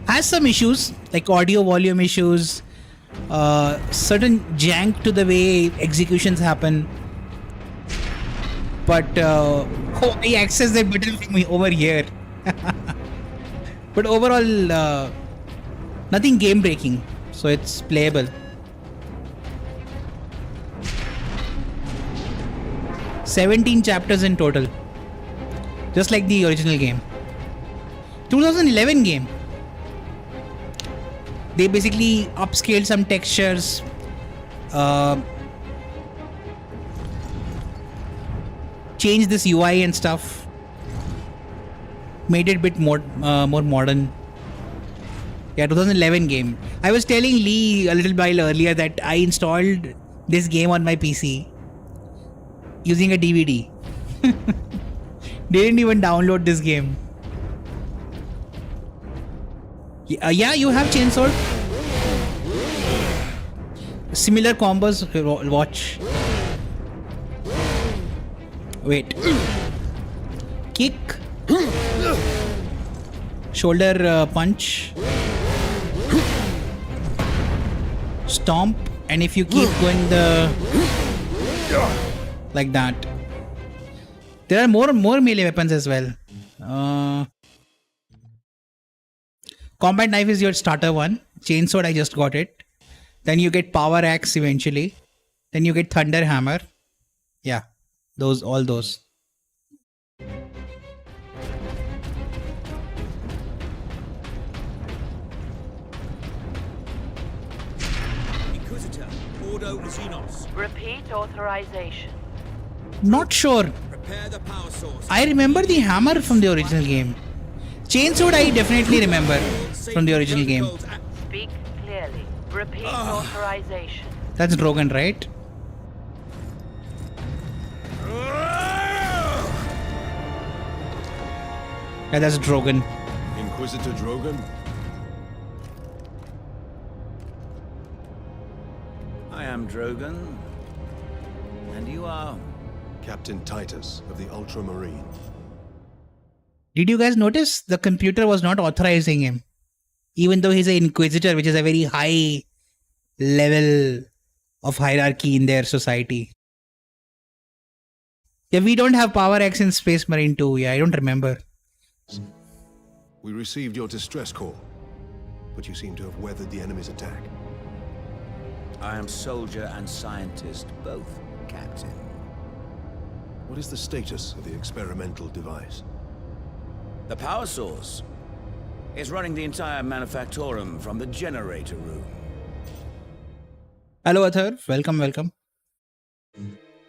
Has some issues, like audio volume issues, certain jank to the way executions happen. But, oh, I access that button from over here. But overall, nothing game breaking, so it's playable. 17 chapters in total, just like the original game. 2011 game. They basically upscaled some textures, changed this UI and stuff, made it a bit more modern. Yeah, 2011 game. I was telling Lee a little while earlier that I installed this game on my PC using a DVD. Didn't even download this game. Yeah, you have Chainsword. Similar combos. Watch. Wait. Kick. Shoulder punch. Stomp. And if you keep going like that. There are more melee weapons as well. Combat knife is your starter one. Chainsword, I just got it. Then you get power axe eventually. Then you get thunder hammer. Yeah, all those. Inquisitor, Ordo Xenos. Repeat authorization. Not sure. Prepare the power source. I remember the hammer from the original game. Chainsword I definitely remember from the original game. Speak clearly. Repeat authorization. That's Drogon, right? Yeah, that's Drogon. Inquisitor Drogon? I am Drogon. And you are? Captain Titus of the Ultramarine. Did you guys notice the computer was not authorizing him? Even though he's an Inquisitor, which is a very high level of hierarchy in their society. Yeah, we don't have Power Axe in Space Marine 2. Yeah, I don't remember. We received your distress call, but you seem to have weathered the enemy's attack. I am soldier and scientist, both, Captain. What is the status of the experimental device? The power source is running the entire manufactorum from the generator room. Hello, Athar. Welcome.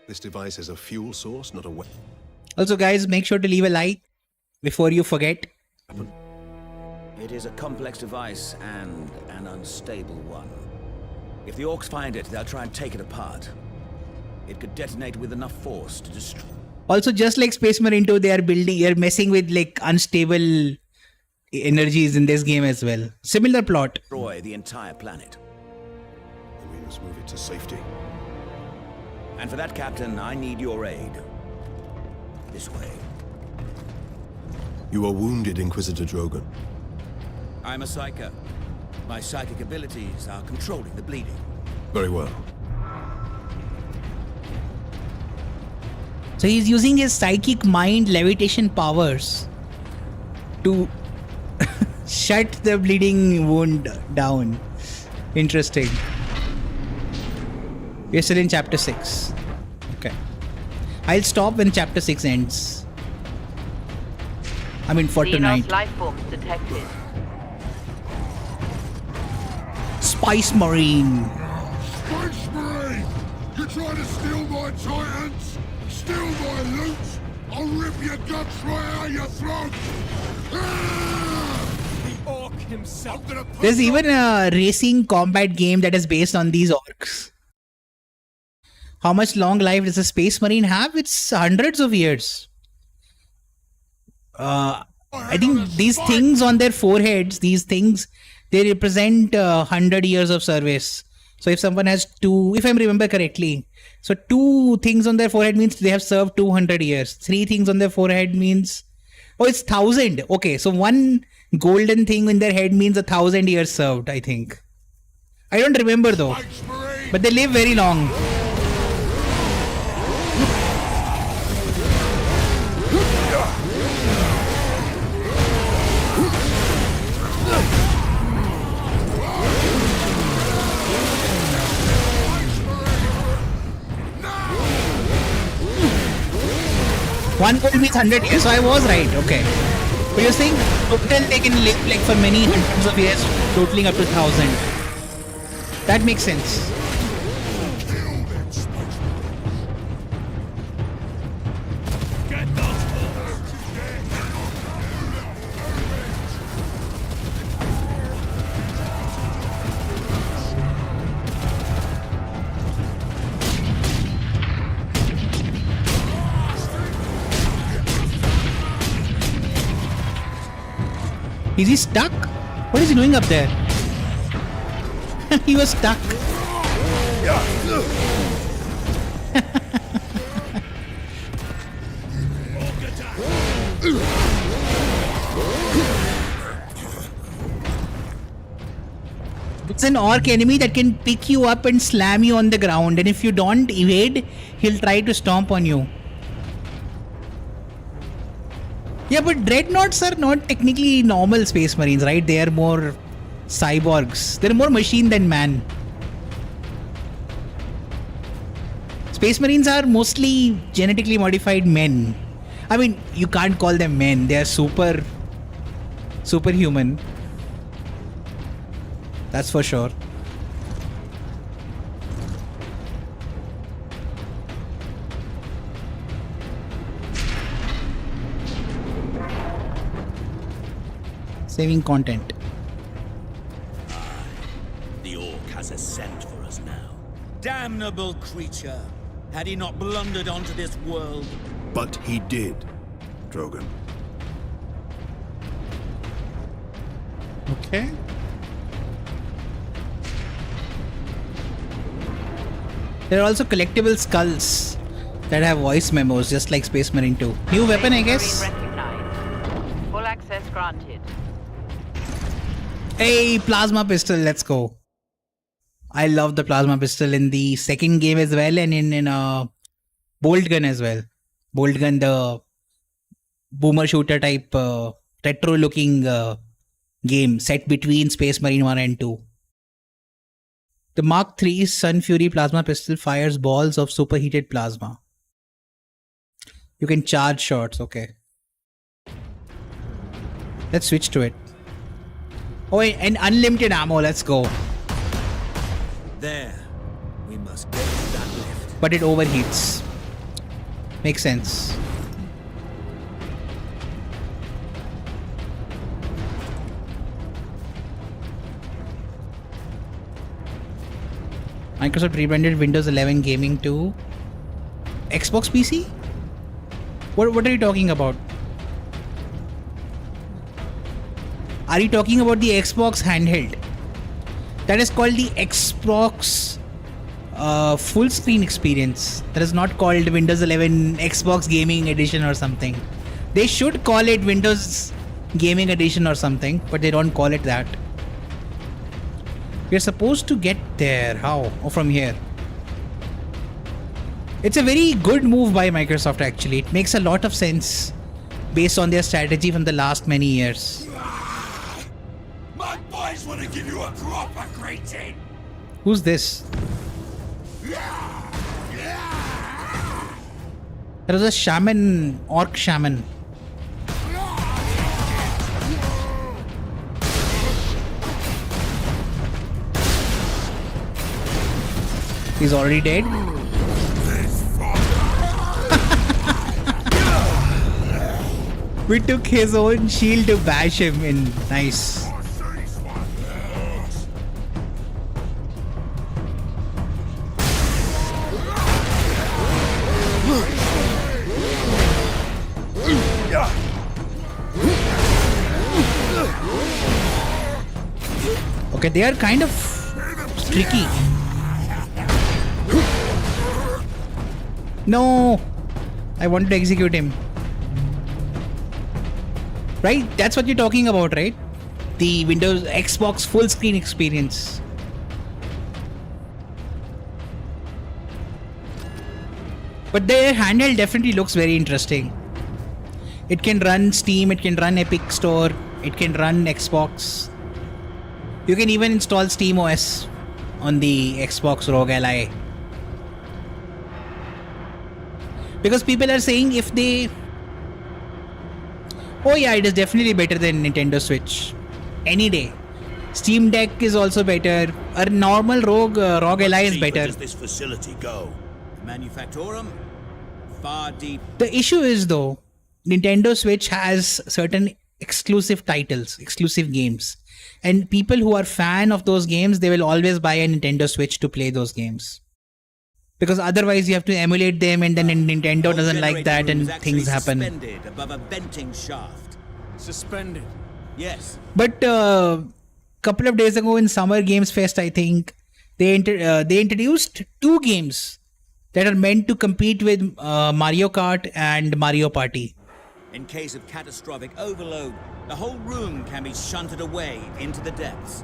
This device is a fuel source, not a weapon. Also, guys, make sure to leave a like before you forget. It is a complex device and an unstable one. If the orcs find it, they'll try and take it apart. It could detonate with enough force to destroy. Also, just like Space Marine 2, they are messing with like unstable energies in this game as well. Similar plot. Destroy the entire planet. Then we must move it to safety. And for that, Captain, I need your aid. This way. You are wounded, Inquisitor Drogon. I'm a psyker. My psychic abilities are controlling the bleeding. Very well. So he's using his psychic mind levitation powers to shut the bleeding wound down. Interesting. We're still in chapter 6. Okay. I'll stop when chapter 6 ends. I mean for tonight. Life forms detected. Spice Marine. Spice Marine! You trying to steal my titans? Steal my loot? I'll rip your guts right out your throat! The orc himself. There's even a racing combat game that is based on these orcs. How much long life does a space marine have? It's hundreds of years. I think these things on their foreheads, they represent 100 years of service. So if someone has two, if I remember correctly, so 2 things on their forehead means they have served 200 years. 3 things on their forehead means, oh, it's 1,000. Okay, so 1 golden thing in their head means 1,000 years served, I think. I don't remember though, but they live very long. One gold means 100 years, so I was right, okay. But you're saying total they can live like for many hundreds of years, totaling up to 1,000. That makes sense. Is he stuck? What is he doing up there? He was stuck. It's an orc enemy that can pick you up and slam you on the ground, and if you don't evade, he'll try to stomp on you. Yeah, but dreadnoughts are not technically normal space marines, right? They are more cyborgs. They're more machine than man. Space marines are mostly genetically modified men. I mean, you can't call them men. They are superhuman. That's for sure. Saving content. The Orc has a scent for us now. Damnable creature! Had he not blundered onto this world? But he did, Drogon. Okay. There are also collectible skulls that have voice memos, just like Space Marine 2. New weapon, I guess. Full access granted. Hey, plasma pistol, let's go. I love the plasma pistol in the second game as well, and in Bolt Gun as well. Bolt Gun, the boomer shooter type retro looking game set between Space Marine 1 and 2. The Mark III Sun Fury plasma pistol fires balls of superheated plasma. You can charge shots, okay. Let's switch to it. Oh, and unlimited ammo, let's go. There. We must get to that lift. But it overheats. Makes sense. Microsoft rebranded Windows 11 Gaming to Xbox PC? What are you talking about? Are you talking about the Xbox handheld? That is called the Xbox full screen experience. That is not called Windows 11 Xbox Gaming Edition or something. They should call it Windows Gaming Edition or something, but they don't call it that. We're supposed to get there. How? Oh, from here. It's a very good move by Microsoft actually. It makes a lot of sense based on their strategy from the last many years. My boys want to give you a proper greeting. Who's this? There was a shaman, orc shaman. He's already dead. We took his own shield to bash him in. Nice. Okay, they are kind of tricky. No! I wanted to execute him. Right? That's what you're talking about, right? The Windows Xbox full screen experience. But their handheld definitely looks very interesting. It can run Steam, it can run Epic Store, it can run Xbox. You can even install Steam OS on the Xbox Rogue Ally. Because people are saying if they... Oh yeah, it is definitely better than Nintendo Switch. Any day. Steam Deck is also better. A normal Rogue Ally is better. Where does this facility go? Manufactorum? Far deep. The issue is though, Nintendo Switch has certain exclusive titles, exclusive games. And people who are fan of those games, they will always buy a Nintendo Switch to play those games. Because otherwise you have to emulate them and then Nintendo doesn't like that and things happen. Suspended above a venting shaft. Suspended? Yes. But couple of days ago in Summer Games Fest, I think, they introduced two games that are meant to compete with Mario Kart and Mario Party. In case of catastrophic overload, the whole room can be shunted away into the depths.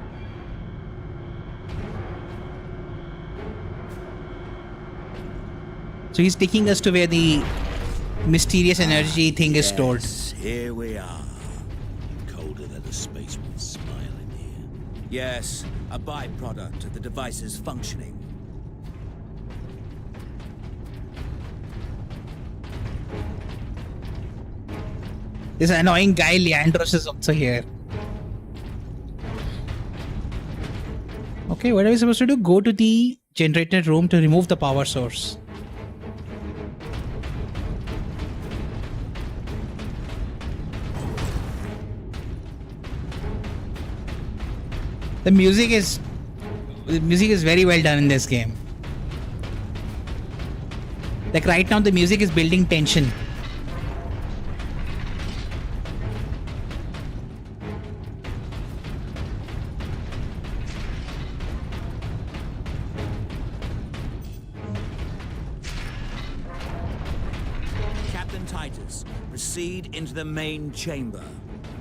So he's taking us to where the mysterious energy thing is stored. Here we are. Colder than a spaceman's smile in here. Yes, a byproduct of the device's functioning. This annoying guy Leandros is also here. Okay, what are we supposed to do? Go to the generator room to remove the power source. The music is very well done in this game. Like right now the music is building tension. Captain Titus, proceed into the main chamber.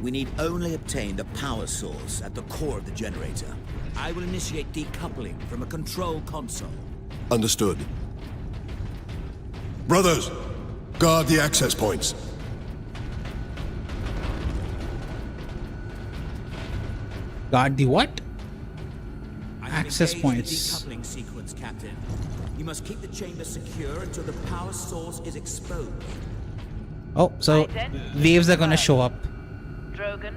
We need only obtain the power source at the core of the generator. I will initiate decoupling from a control console. Understood. Brothers, guard the access points. Guard the what? Access Engage points. the decoupling sequence, Captain. You must keep the chamber secure until the power source is exposed. Oh, so waves are gonna show up. Drogon,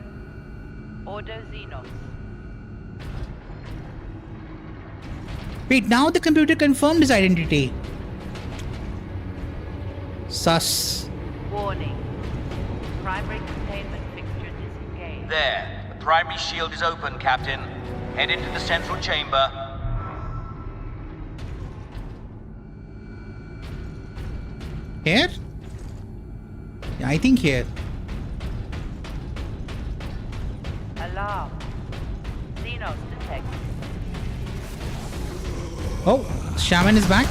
Ordo Xenos. Wait, now the computer confirmed his identity. Sus. Warning. Primary containment fixture disengaged. There. The primary shield is open, Captain. Head into the central chamber. Here? Yeah, I think here. Alarm. Xenos detected. Oh, Shaman is back.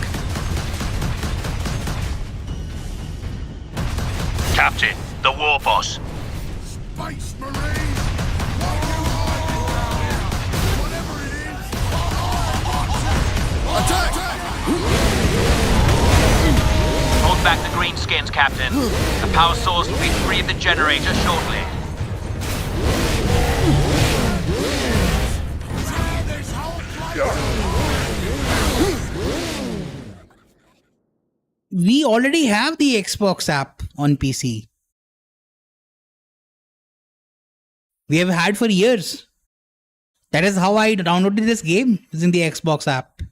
Captain, the war boss. Space Marine! What are you hiding around here? Whatever it is! Attack! Hold back the greenskins, Captain. The power source will be free of the generator shortly. We already have the Xbox app on PC. We have had for years. That is how I downloaded this game, using the Xbox app.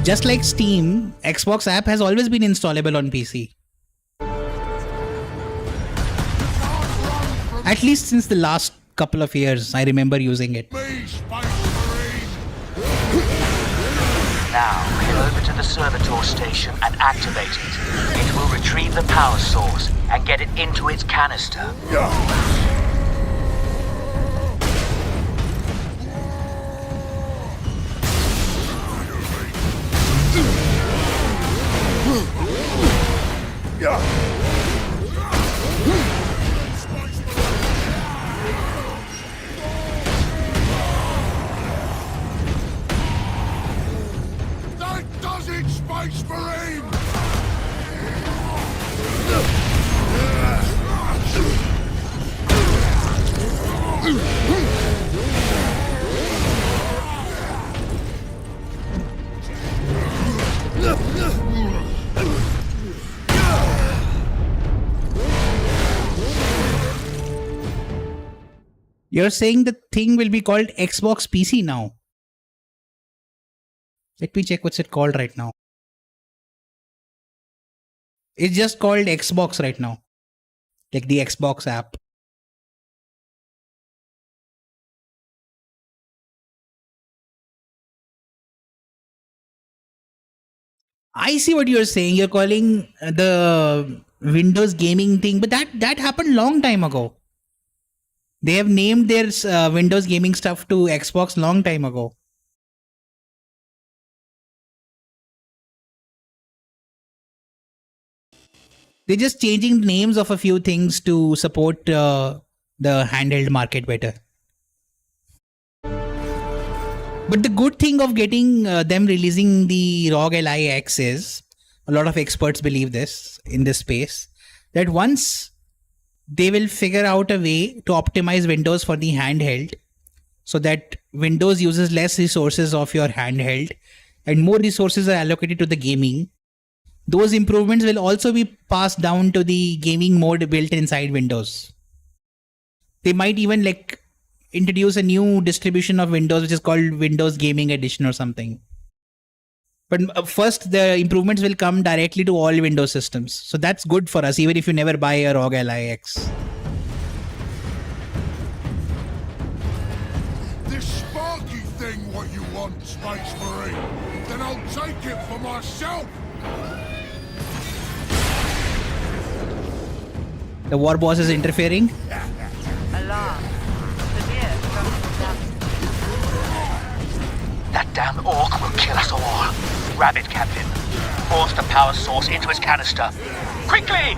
Just like Steam, Xbox app has always been installable on PC. At least since the last couple of years, I remember using it. Me, Space Marine! Now, head over to the servitor station and activate it. It will retrieve the power source and get it into its canister. That does it, Space Marine! You're saying the thing will be called Xbox PC now. Let me check what's it called right now. It's just called Xbox right now. Like the Xbox app. I see what you're saying. You're calling the Windows gaming thing, but that happened long time ago. They have named their Windows gaming stuff to Xbox long time ago. They're just changing the names of a few things to support the handheld market better. But the good thing of getting them releasing the ROG LIX is, a lot of experts believe this in this space, that once they will figure out a way to optimize Windows for the handheld so that Windows uses less resources of your handheld and more resources are allocated to the gaming. Those improvements will also be passed down to the gaming mode built inside Windows. They might even like introduce a new distribution of Windows which is called Windows Gaming Edition or something. But first, the improvements will come directly to all Windows systems. So that's good for us, even if you never buy a ROG LIX. This sparky thing what you want, Space Marine? Then I'll take it for myself! The war boss is interfering. Alarm. Severe structural damage. That damn orc will kill us all. Grab it, Captain. Force the power source into its canister. Quickly!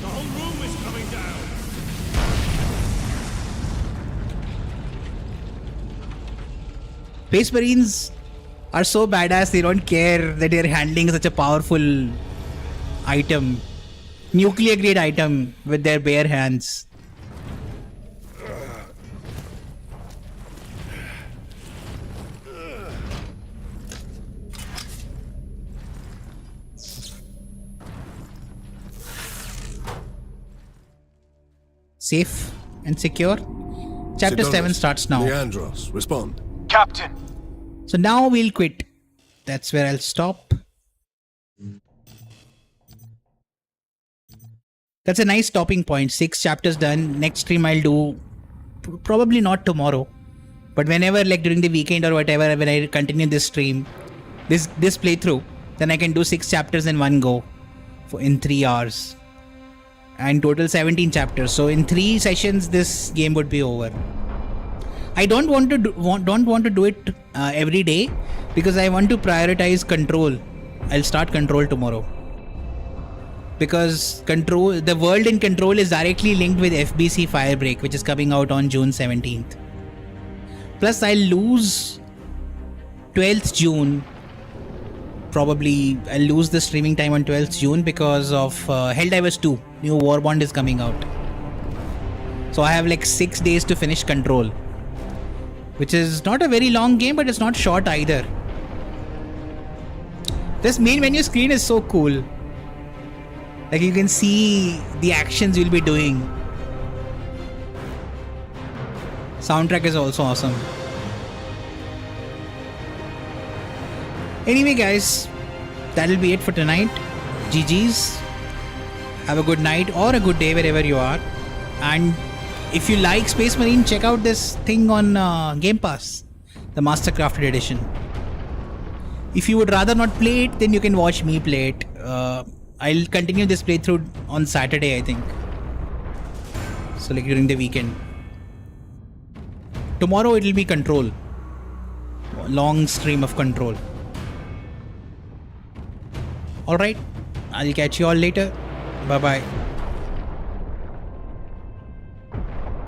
The whole room is coming down! Space Marines are so badass, they don't care that they're handling such a powerful item, nuclear grade item, with their bare hands. Safe and secure. Chapter 7 starts now. Leandros, respond. Captain! So now we'll quit. That's where I'll stop. That's a nice stopping point. 6 chapters done. Next stream I'll do, probably not tomorrow, but whenever, like during the weekend or whatever, when I continue this stream, this playthrough, then I can do 6 chapters in one go in 3 hours. And total 17 chapters. So in 3 sessions this game would be over. I don't want to do it every day because I want to prioritize Control. I'll start Control tomorrow. Because the world in Control is directly linked with FBC Firebreak, which is coming out on June 17th. Plus I'll lose 12th June. Probably I'll lose the streaming time on 12th June because of Helldivers 2. New Warbond is coming out. So I have like 6 days to finish Control. Which is not a very long game, but it's not short either. This main menu screen is so cool. Like you can see the actions you'll be doing. Soundtrack is also awesome. Anyway guys, that'll be it for tonight. GG's. Have a good night or a good day wherever you are. And if you like Space Marine, check out this thing on Game Pass, the Mastercrafted Edition. If you would rather not play it, then you can watch me play it. I'll continue this playthrough on Saturday, I think. So like during the weekend. Tomorrow it will be Control. Long stream of Control. Alright, I'll catch you all later. Bye bye.